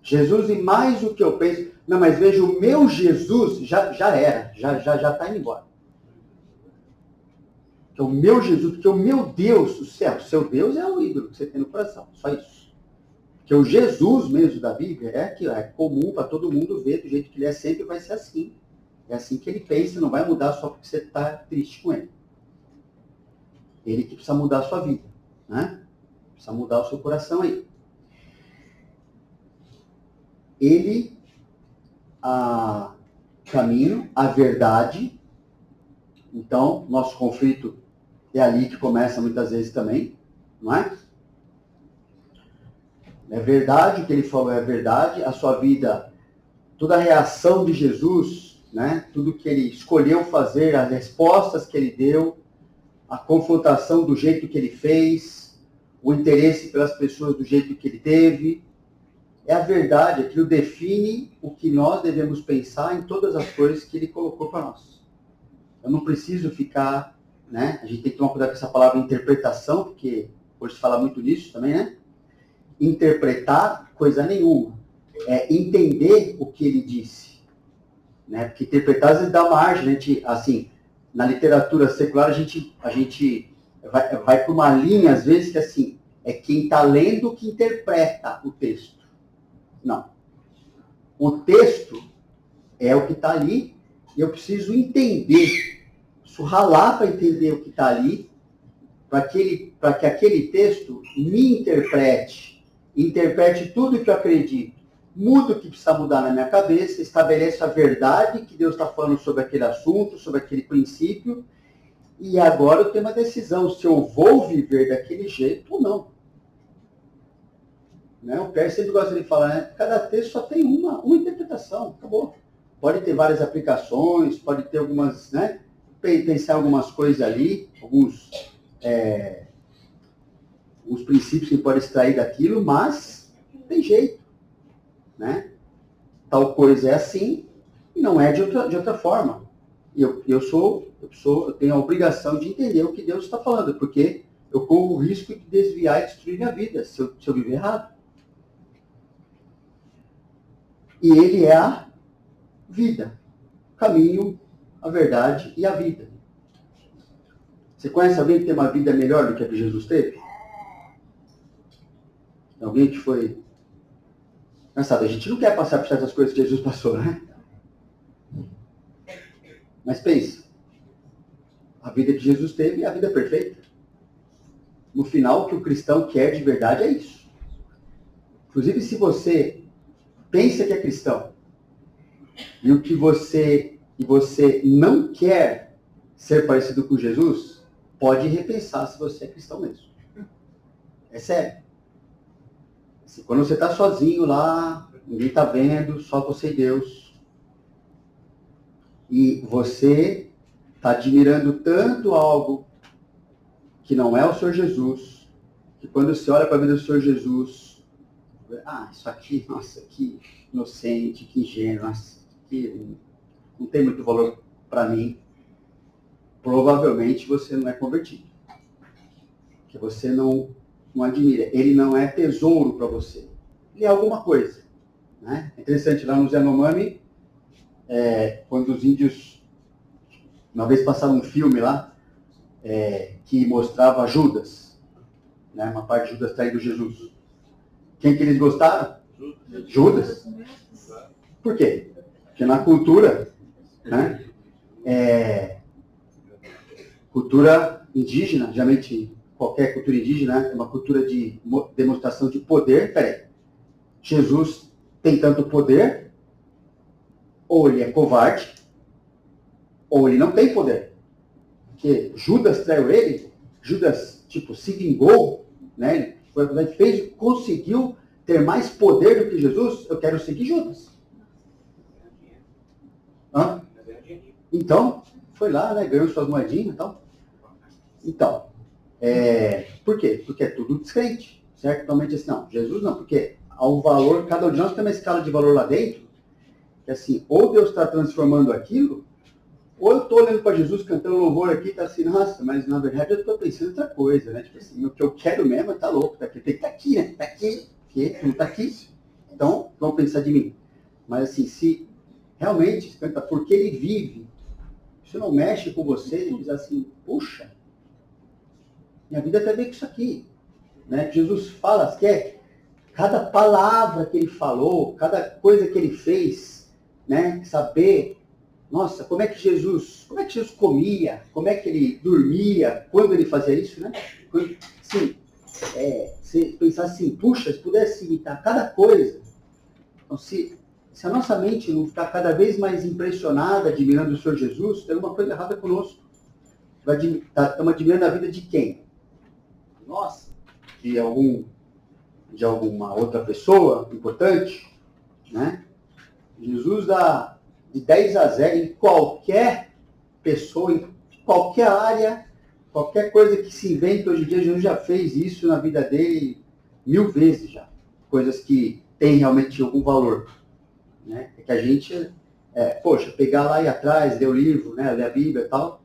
Jesus e mais o que eu penso. Não, mas veja, o meu Jesus já era, já está indo embora. Que é o meu Jesus, porque o meu Deus, o céu, o seu Deus é o ídolo que você tem no coração, só isso. Que o Jesus mesmo da Bíblia é comum para todo mundo ver do jeito que ele é, sempre vai ser assim. É assim que ele pensa, não vai mudar só porque você está triste com ele. Ele que precisa mudar a sua vida, né? Precisa mudar o seu coração aí. Ele, caminho, a verdade. Então, nosso conflito é ali que começa muitas vezes também, não é? É verdade, o que ele falou é verdade, a sua vida, toda a reação de Jesus, né? Tudo que ele escolheu fazer, as respostas que ele deu, a confrontação do jeito que ele fez, o interesse pelas pessoas do jeito que ele teve, é a verdade, aquilo define o que nós devemos pensar em todas as coisas que ele colocou para nós. Eu não preciso ficar, né? A gente tem que tomar cuidado com essa palavra interpretação, porque hoje se fala muito nisso também, né? Interpretar coisa nenhuma. É entender o que ele disse. Né? Porque interpretar às vezes dá margem, né? Assim, na literatura secular a gente vai para uma linha, às vezes, que assim, é quem está lendo que interpreta o texto. Não. O texto é o que está ali e eu preciso entender, preciso ralar para entender o que está ali, para que aquele texto me interprete tudo o que eu acredito, muda o que precisa mudar na minha cabeça, estabelece a verdade que Deus está falando sobre aquele assunto, sobre aquele princípio, e agora eu tenho uma decisão, se eu vou viver daquele jeito ou não. Né? O Pierre sempre gosta de falar, né? Cada texto só tem uma interpretação, acabou. Pode ter várias aplicações, pode ter algumas, né? Pensar algumas coisas ali, alguns princípios que pode extrair daquilo, mas não tem jeito. Né? Tal coisa é assim e não é de outra forma. Eu tenho a obrigação de entender o que Deus está falando, porque eu corro o risco de desviar e destruir minha vida se eu viver errado. E ele é a vida, o caminho, a verdade e a vida. Você conhece alguém que tem uma vida melhor do que a que Jesus teve? Alguém que foi... Sabe, a gente não quer passar por certas coisas que Jesus passou, né? Mas pensa, a vida que Jesus teve é a vida perfeita. No final, o que o cristão quer de verdade é isso. Inclusive, se você pensa que é cristão e você não quer ser parecido com Jesus, pode repensar se você é cristão mesmo. É sério. Quando você está sozinho lá, ninguém está vendo, só você e Deus, e você está admirando tanto algo que não é o Senhor Jesus, que quando você olha para a vida do Senhor Jesus, isso aqui, nossa, que inocente, que ingênuo, nossa, que não tem muito valor para mim, provavelmente você não é convertido. Porque você não admira. Ele não é tesouro para você. Ele é alguma coisa. Né? É interessante, lá no Yanomami, quando os índios, uma vez passaram um filme lá, que mostrava Judas, né? Uma parte de Judas traindo Jesus. Quem que eles gostaram? Judas. Por quê? Porque na cultura, né? Cultura indígena, geralmente qualquer cultura indígena é uma cultura de demonstração de poder. Peraí, Jesus tem tanto poder, ou ele é covarde, ou ele não tem poder. Porque Judas traiu ele, Judas, se vingou, né? Conseguiu ter mais poder do que Jesus, eu quero seguir Judas. Então, foi lá, né? Ganhou suas moedinhas e tal. Então, por quê? Porque é tudo descrente, certo? Totalmente assim, não, Jesus não, porque ao valor, cada um de nós tem uma escala de valor lá dentro, que assim, ou Deus está transformando aquilo, ou eu estou olhando para Jesus cantando louvor aqui, tá assim, nossa, mas na verdade eu estou pensando em outra coisa, né? Tipo assim, o que eu quero mesmo é tá louco, tem que estar aqui, né? Tá aqui, porque não está aqui. Então, vão pensar de mim. Mas assim, se realmente se canta porque ele vive, isso não mexe com você, ele diz assim, puxa, minha vida tem a ver com isso aqui. Né? Jesus fala que cada palavra que ele falou, cada coisa que ele fez, né? Saber, nossa, como é que Jesus comia, como é que ele dormia, quando ele fazia isso, né? Sim, se pensar assim, puxa, se pudesse imitar cada coisa, então se a nossa mente não ficar cada vez mais impressionada, admirando o Senhor Jesus, tem alguma coisa errada conosco. Estamos admirando a vida de quem? Nossa, de alguma outra pessoa importante, né? Jesus dá de 10 a 0 em qualquer pessoa, em qualquer área, qualquer coisa que se inventa hoje em dia. Jesus já fez isso na vida dele 1000 vezes já. Coisas que tem realmente algum valor. Né? É que a gente, pegar lá e atrás, ler o livro, né? Ler a Bíblia e tal,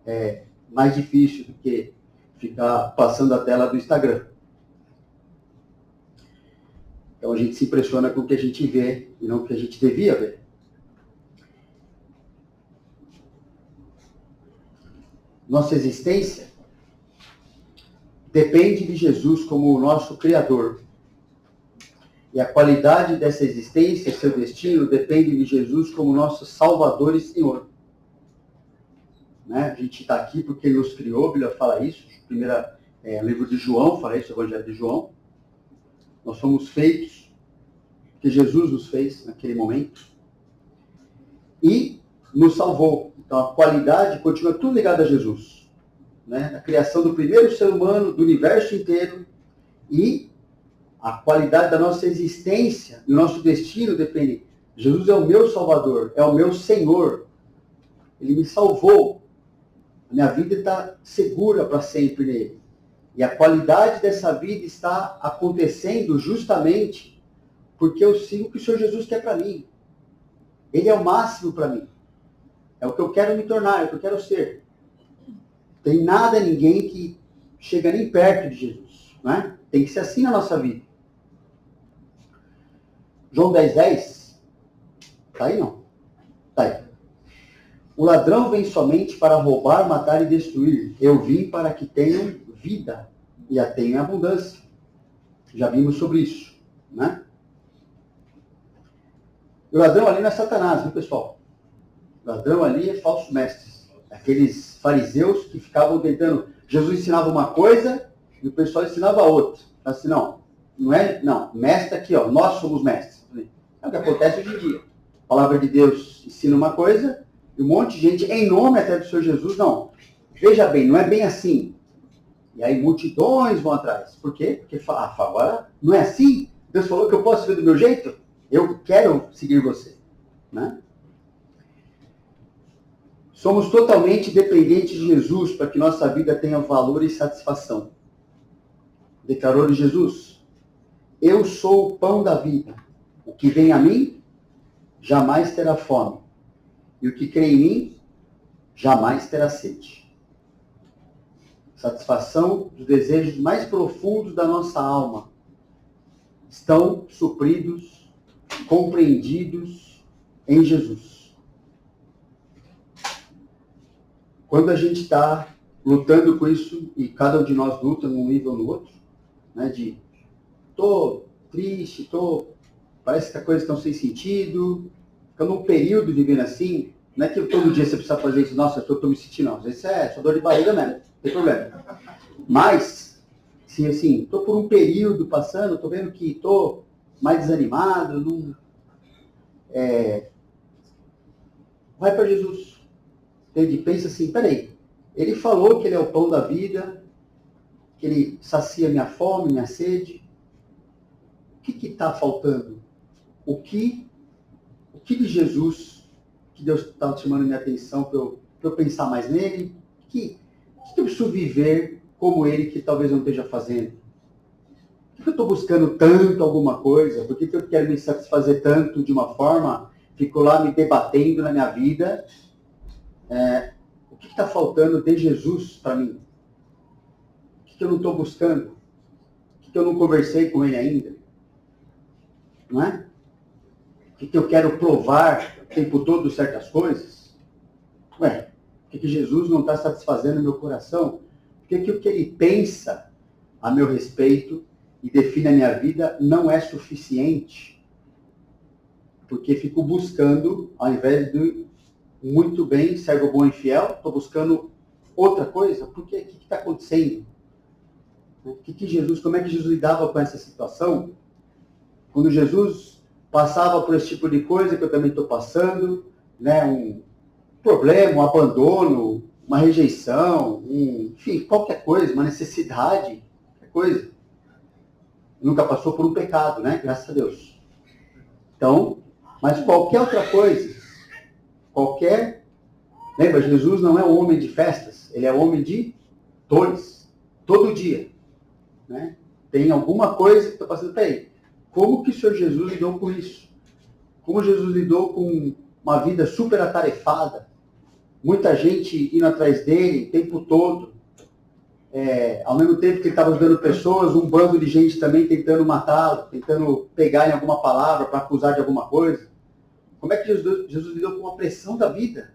é mais difícil do que ficar passando a tela do Instagram. Então a gente se impressiona com o que a gente vê e não com o que a gente devia ver. Nossa existência depende de Jesus como o nosso Criador. E a qualidade dessa existência, seu destino, depende de Jesus como nosso Salvador e Senhor. Né? A gente está aqui porque Ele nos criou, a Bíblia fala isso. Livro de João fala isso, o Evangelho de João. Nós somos feitos, que Jesus nos fez naquele momento. E nos salvou. Então a qualidade continua tudo ligado a Jesus. Né? A criação do primeiro ser humano, do universo inteiro. E a qualidade da nossa existência e o nosso destino depende. Jesus é o meu Salvador, é o meu Senhor. Ele me salvou. A minha vida está segura para sempre nele. E a qualidade dessa vida está acontecendo justamente porque eu sigo o que o Senhor Jesus quer para mim. Ele é o máximo para mim. É o que eu quero me tornar, é o que eu quero ser. Tem nada, ninguém que chega nem perto de Jesus. Né? Tem que ser assim na nossa vida. João 10:10. Está aí não? Está aí. O ladrão vem somente para roubar, matar e destruir. Eu vim para que tenham vida e a tenham em abundância. Já vimos sobre isso. Né? O ladrão ali não é Satanás, viu, pessoal? O ladrão ali é falso mestre. Aqueles fariseus que ficavam tentando... Jesus ensinava uma coisa e o pessoal ensinava outra. Assim, não, mestre aqui, ó, nós somos mestres. É o que acontece hoje em dia. A palavra de Deus ensina uma coisa e um monte de gente, em nome até do Senhor Jesus, não. Veja bem, não é bem assim. E aí multidões vão atrás. Por quê? Porque agora não é assim. Deus falou que eu posso ver do meu jeito. Eu quero seguir você. Né? Somos totalmente dependentes de Jesus para que nossa vida tenha valor e satisfação. Declarou Jesus: eu sou o pão da vida. O que vem a mim jamais terá fome. E o que crê em mim jamais terá sede. Satisfação dos desejos mais profundos da nossa alma estão supridos, compreendidos em Jesus. Quando a gente está lutando com isso, e cada um de nós luta num nível ou no outro, né, tô triste, parece que as coisas estão sem sentido, ficando num período vivendo assim, não é que todo dia você precisa fazer isso, nossa, eu tô me sentindo, não, isso é só dor de barriga mesmo, não tem problema. Mas, se assim, tô por um período passando, tô vendo que tô mais desanimado, vai para Jesus. Ele pensa assim, peraí, ele falou que ele é o pão da vida, que ele sacia minha fome, minha sede. O que está faltando? O que de Jesus, que Deus está chamando minha atenção para eu pensar mais nele? O que eu preciso viver como ele que talvez eu não esteja fazendo? Por que eu estou buscando tanto alguma coisa? Por que eu quero me satisfazer tanto de uma forma? Fico lá me debatendo na minha vida. O que está faltando de Jesus para mim? O que eu não estou buscando? O que eu não conversei com ele ainda? Não é? O que eu quero provar o tempo todo certas coisas? Por que Jesus não está satisfazendo o meu coração? Por que o que ele pensa a meu respeito e define a minha vida não é suficiente? Porque fico buscando, ao invés de muito bem, servo bom e fiel, estou buscando outra coisa. Por quê? O que está acontecendo? Como é que Jesus lidava com essa situação? Quando Jesus passava por esse tipo de coisa que eu também estou passando, né, um problema, um abandono, uma rejeição, enfim, qualquer coisa, uma necessidade, qualquer coisa. Nunca passou por um pecado, né? Graças a Deus. Então, mas qualquer outra coisa, lembra, Jesus não é um homem de festas, ele é um homem de dores, todo dia. Né? Tem alguma coisa que está passando para ele. como que o Senhor Jesus lidou com isso? Como Jesus lidou com uma vida super atarefada, muita gente indo atrás dele o tempo todo, ao mesmo tempo que ele estava ajudando pessoas, um bando de gente também tentando matá-lo, tentando pegar em alguma palavra para acusar de alguma coisa. Como é que Jesus lidou com a pressão da vida?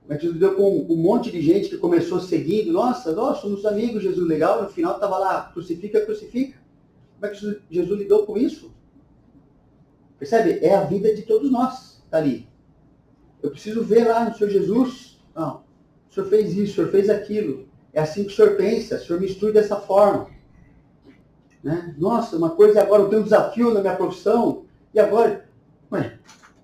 Como é que Jesus lidou com um monte de gente que começou seguindo? Nossa, nós somos amigos, Jesus, legal, no final estava lá, crucifica, crucifica. Como é que Jesus lidou com isso? Percebe? É a vida de todos nós, está ali. Eu preciso ver lá no Senhor Jesus, não, o Senhor fez isso, o Senhor fez aquilo. É assim que o Senhor pensa, o Senhor me instrui dessa forma. Né? Nossa, uma coisa agora, eu tenho um desafio na minha profissão, e agora,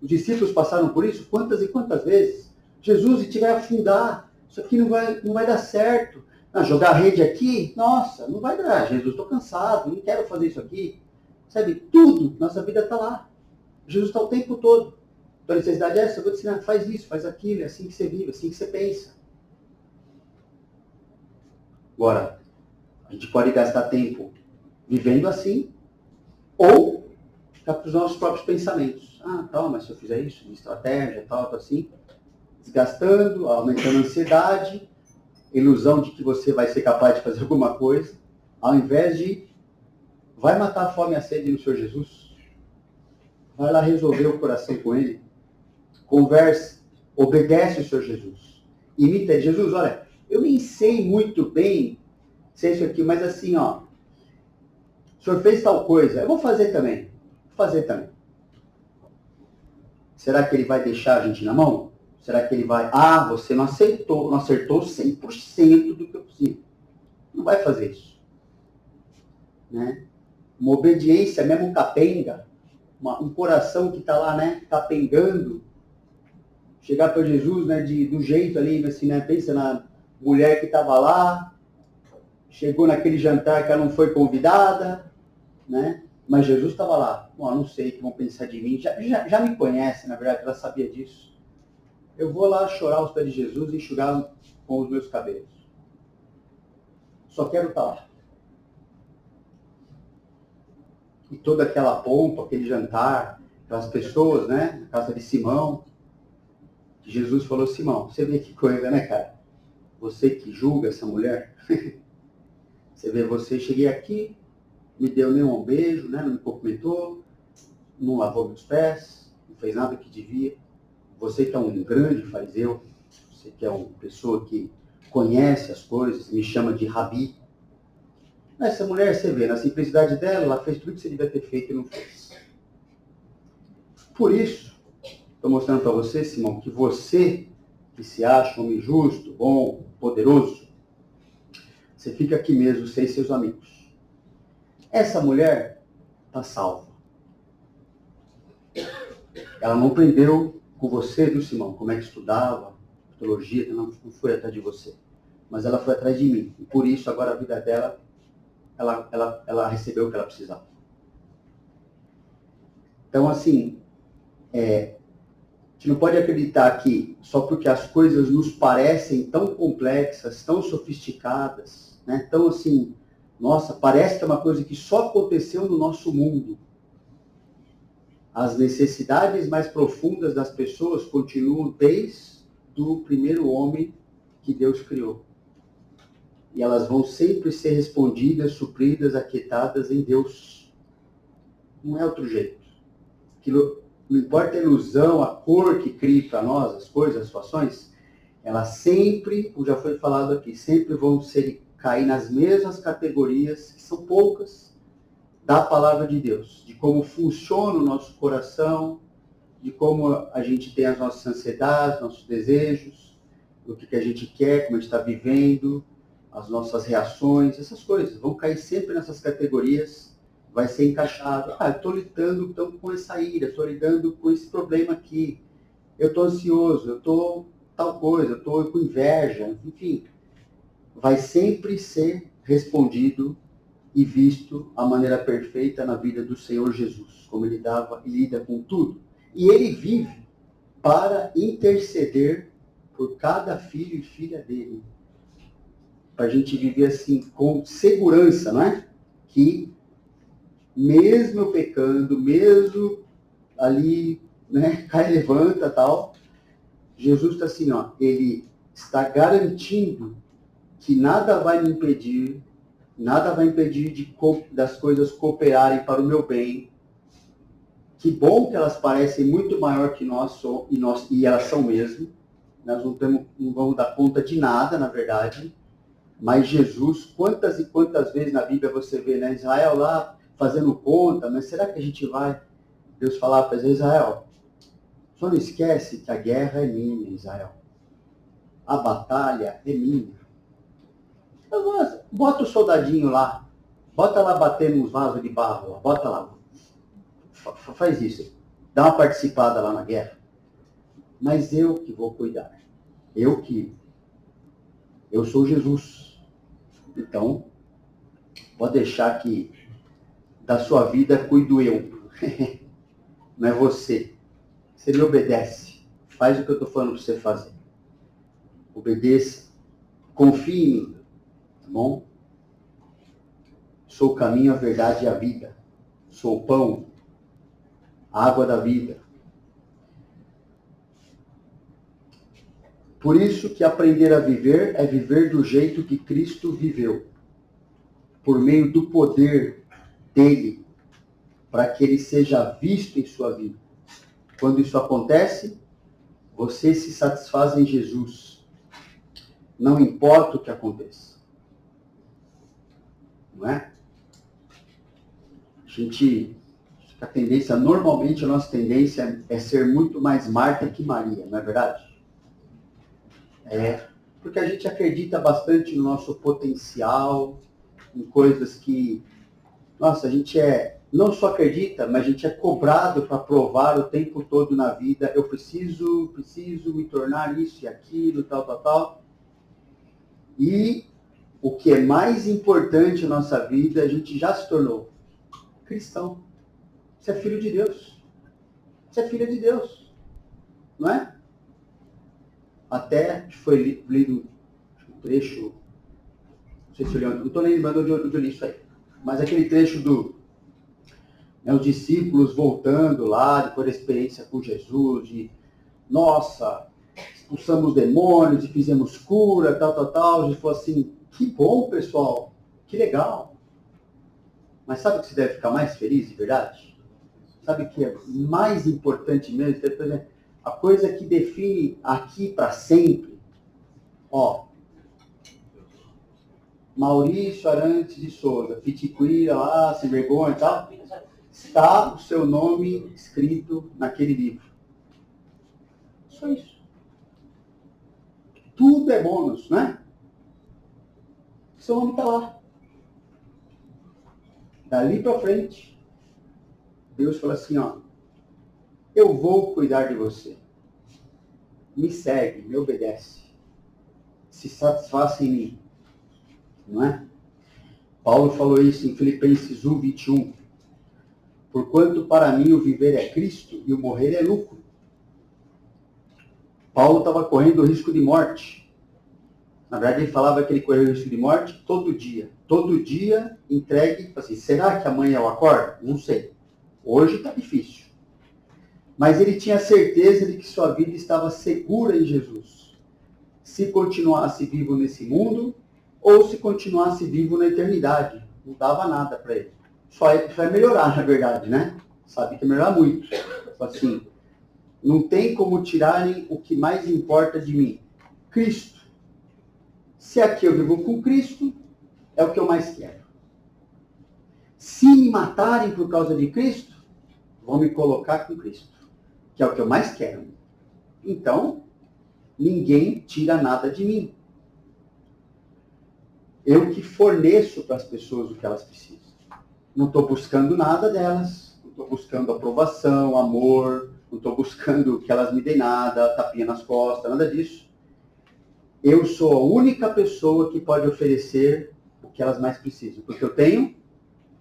os discípulos passaram por isso quantas e quantas vezes? Jesus, se tiver afundar, isso aqui não vai dar certo. Jogar a rede aqui, nossa, não vai dar. Jesus, estou cansado, não quero fazer isso aqui. Sabe, tudo, nossa vida está lá. Jesus está o tempo todo. Então a necessidade é essa, eu vou te ensinar, faz isso, faz aquilo, é assim que você vive, é assim que você pensa. Agora, a gente pode gastar tempo vivendo assim, ou ficar para os nossos próprios pensamentos. Mas se eu fizer isso, de estratégia, tal, assim, desgastando, aumentando a ansiedade, ilusão de que você vai ser capaz de fazer alguma coisa, ao invés de vai matar a fome e a sede no Senhor Jesus, vai lá resolver o coração com Ele, converse, obedece o Senhor Jesus, imita Ele. Jesus, olha, eu nem sei muito bem se é isso aqui, mas assim, o Senhor fez tal coisa, eu vou fazer também. Será que Ele vai deixar a gente na mão? Será que Ele vai, você não acertou 100% do que eu preciso. Não vai fazer isso. Né? Uma obediência mesmo capenga, um coração que está lá, né, capengando, chegar para Jesus, né, do jeito ali, assim, né, pensa na mulher que estava lá, chegou naquele jantar que ela não foi convidada, né, mas Jesus estava lá. Não sei o que vão pensar de mim, já me conhece, na verdade, ela sabia disso. Eu vou lá chorar aos pés de Jesus e enxugar com os meus cabelos. Só quero estar lá. E toda aquela pompa, aquele jantar, aquelas pessoas, né, na casa de Simão, Jesus falou, Simão, você vê que coisa, né, cara? Você que julga essa mulher, você vê, você, cheguei aqui, me deu nem um beijo, né, não me cumprimentou, não lavou meus pés, não fez nada que devia. Você que é um grande fariseu, você que é uma pessoa que conhece as coisas, me chama de rabi. Essa mulher, você vê, na simplicidade dela, ela fez tudo que você devia ter feito e não fez. Por isso, estou mostrando para você, Simão, que você, que se acha homem justo, bom, poderoso, você fica aqui mesmo sem seus amigos. Essa mulher está salva. Ela não aprendeu com você, viu, Simão, como é que estudava, teologia, não foi atrás de você. Mas ela foi atrás de mim. E por isso, agora a vida dela, ela recebeu o que ela precisava. Então, assim, a gente não pode acreditar que só porque as coisas nos parecem tão complexas, tão sofisticadas, né, tão assim, nossa, parece que é uma coisa que só aconteceu no nosso mundo. As necessidades mais profundas das pessoas continuam desde o primeiro homem que Deus criou. E elas vão sempre ser respondidas, supridas, aquietadas em Deus. Não é outro jeito. Aquilo, não importa a ilusão, a cor que cria para nós, as coisas, as situações, elas sempre, como já foi falado aqui, sempre vão cair nas mesmas categorias, que são poucas, da palavra de Deus, de como funciona o nosso coração, de como a gente tem as nossas ansiedades, nossos desejos, o que a gente quer, como a gente está vivendo, as nossas reações, essas coisas vão cair sempre nessas categorias, vai ser encaixado. Eu estou lidando então, com essa ira, estou lidando com esse problema aqui, eu estou ansioso, eu estou tal coisa, eu estou com inveja, enfim. Vai sempre ser respondido e visto a maneira perfeita na vida do Senhor Jesus, como Ele lida com tudo. E Ele vive para interceder por cada filho e filha dele. Para a gente viver assim, com segurança, não é? Que mesmo eu pecando, mesmo ali, né, cai e levanta tal, Jesus está assim, ó, ele está garantindo que nada vai me impedir, nada vai impedir das coisas cooperarem para o meu bem. Que bom que elas parecem muito maior que nós, e elas são mesmo. Nós não vamos dar conta de nada, na verdade. Mas Jesus, quantas e quantas vezes na Bíblia você vê, né, Israel lá fazendo conta, mas será que a gente vai? Deus falar para Israel, só não esquece que a guerra é minha, Israel. A batalha é minha. Bota o soldadinho lá, bota lá bater nos vasos de barro, bota lá. Faz isso, dá uma participada lá na guerra. Mas eu que vou cuidar. Eu sou Jesus. Então, pode deixar que da sua vida cuido eu. Não é você. Você me obedece. Faz o que eu estou falando para você fazer. Obedeça. Confie em mim. Tá bom? Sou o caminho, a verdade e a vida. Sou o pão, a água da vida. Por isso que aprender a viver é viver do jeito que Cristo viveu. Por meio do poder dele, para que ele seja visto em sua vida. Quando isso acontece, você se satisfaz em Jesus. Não importa o que aconteça. Não é? Normalmente a nossa tendência é ser muito mais Marta que Maria, não é verdade? Porque a gente acredita bastante no nosso potencial, em coisas que, nossa, a gente não só acredita, mas a gente é cobrado para provar o tempo todo na vida, eu preciso me tornar isso e aquilo, tal. E o que é mais importante na nossa vida, a gente já se tornou cristão. Você é filho de Deus. Você é filha de Deus. Não é? Até foi lido um trecho, não sei se eu li, não estou nem lembrando onde eu li isso aí, mas aquele trecho os discípulos voltando lá, depois da experiência com Jesus, de, nossa, expulsamos demônios e fizemos cura, tal. Jesus falou assim, que bom, pessoal, que legal. Mas sabe o que você deve ficar mais feliz, de verdade? Sabe o que é mais importante mesmo? A coisa que define aqui para sempre, ó, Maurício Arantes de Souza, Pitiquira lá, sem vergonha e tal, está o seu nome escrito naquele livro. Só isso. Tudo é bônus, né? Seu nome está lá. Dali para frente, Deus fala assim, ó, eu vou cuidar de você. Me segue, me obedece. Se satisfaça em mim. Não é? Paulo falou isso em Filipenses 1:21. Porquanto para mim o viver é Cristo e o morrer é lucro. Paulo estava correndo o risco de morte. Na verdade, ele falava que ele correu o risco de morte todo dia. Todo dia entregue, assim, será que amanhã eu acordo? Não sei. Hoje está difícil. Mas ele tinha certeza de que sua vida estava segura em Jesus. Se continuasse vivo nesse mundo, ou se continuasse vivo na eternidade. Não dava nada para ele. Só vai melhorar, na verdade, né? Sabe que melhorar muito. Assim, não tem como tirarem o que mais importa de mim. Cristo. Se aqui eu vivo com Cristo, é o que eu mais quero. Se me matarem por causa de Cristo, vão me colocar com Cristo, que é o que eu mais quero. Então, ninguém tira nada de mim. Eu que forneço para as pessoas o que elas precisam. Não estou buscando nada delas, não estou buscando aprovação, amor, não estou buscando que elas me deem nada, tapinha nas costas, nada disso. Eu sou a única pessoa que pode oferecer o que elas mais precisam, porque eu tenho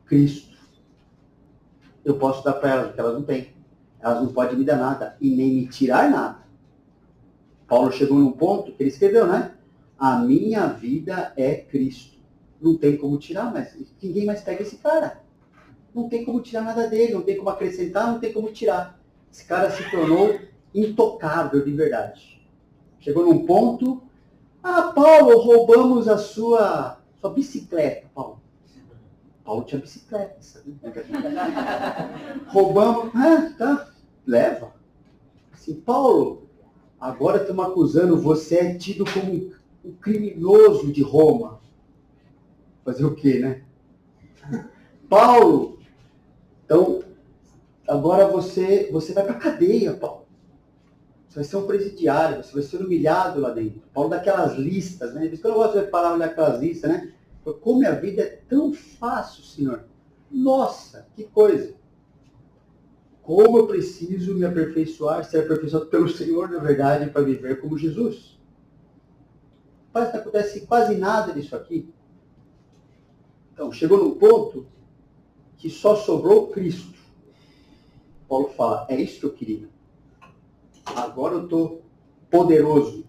Cristo. Eu posso dar para elas o que elas não têm. Elas não podem me dar nada e nem me tirar nada. Paulo chegou num ponto que ele escreveu, né? A minha vida é Cristo. Não tem como tirar, mas ninguém mais pega esse cara. não tem como tirar nada dele, não tem como acrescentar, não tem como tirar. Esse cara se tornou intocável de verdade. Chegou num ponto, Paulo, roubamos a sua bicicleta, Paulo. Paulo tinha bicicleta, sabe? Roubamos, tá, leva. Assim, Paulo, agora estamos acusando, você é tido como um criminoso de Roma. Fazer o quê, né? Paulo, então, agora você vai para a cadeia, Paulo. Você vai ser um presidiário, você vai ser humilhado lá dentro. Paulo dá aquelas listas, né? Por isso que eu não gosto de parar olhar aquelas listas, né? Como a vida é tão fácil, Senhor. Nossa, que coisa. Como eu preciso me aperfeiçoar, ser aperfeiçoado pelo Senhor, na verdade, para viver como Jesus. Mas não acontece quase nada disso aqui. Então, chegou num ponto que só sobrou Cristo. Paulo fala, é isso que eu queria. Agora eu estou poderoso.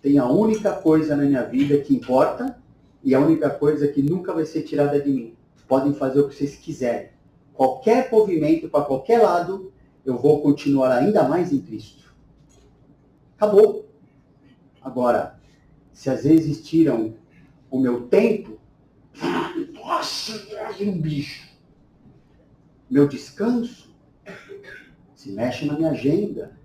Tem a única coisa na minha vida que importa e a única coisa que nunca vai ser tirada de mim. Podem fazer o que vocês quiserem. Qualquer movimento para qualquer lado, eu vou continuar ainda mais em Cristo. Acabou. Agora, se às vezes tiram o meu tempo, nossa, é um bicho. Meu descanso, se mexe na minha agenda.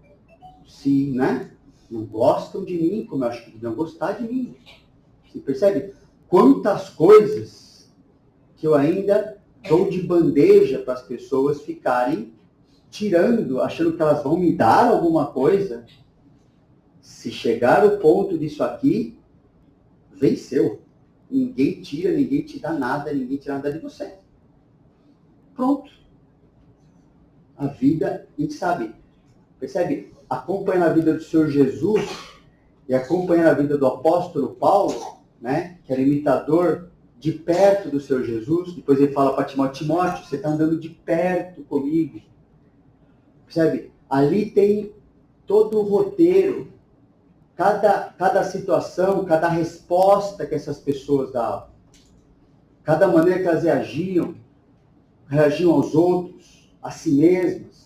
Se, né, não gostam de mim, como eu acho que deviam gostar de mim. Você percebe quantas coisas que eu ainda dou de bandeja para as pessoas ficarem tirando, achando que elas vão me dar alguma coisa. Se chegar ao ponto disso aqui, venceu. Ninguém tira, ninguém te dá nada, ninguém tira nada de você. Pronto. A vida, a gente sabe, percebe? Acompanha a vida do Senhor Jesus e acompanha a vida do apóstolo Paulo, né, que era imitador de perto do Senhor Jesus. Depois ele fala para Timóteo, você está andando de perto comigo. Percebe? Ali tem todo o roteiro, cada situação, cada resposta que essas pessoas davam, cada maneira que elas reagiam aos outros, a si mesmas,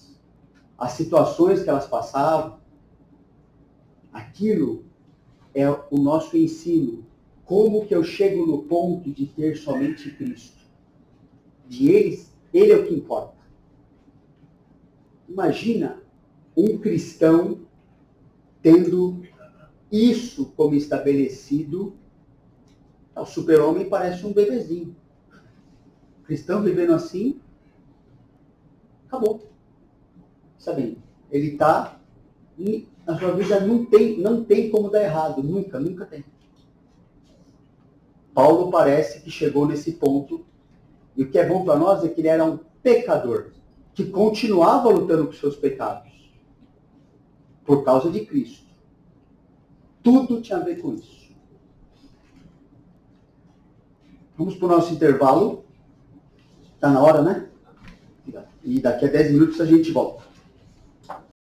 as situações que elas passavam. Aquilo é o nosso ensino. Como que eu chego no ponto de ter somente Cristo? De ele é o que importa. Imagina um cristão tendo isso como estabelecido. O super-homem parece um bebezinho. O cristão vivendo assim, acabou. Sabendo, ele está, na sua vida não tem como dar errado, nunca tem. Paulo parece que chegou nesse ponto, e o que é bom para nós é que ele era um pecador, que continuava lutando com seus pecados, por causa de Cristo. Tudo tinha a ver com isso. Vamos para o nosso intervalo. Está na hora, né? E daqui a 10 minutos a gente volta.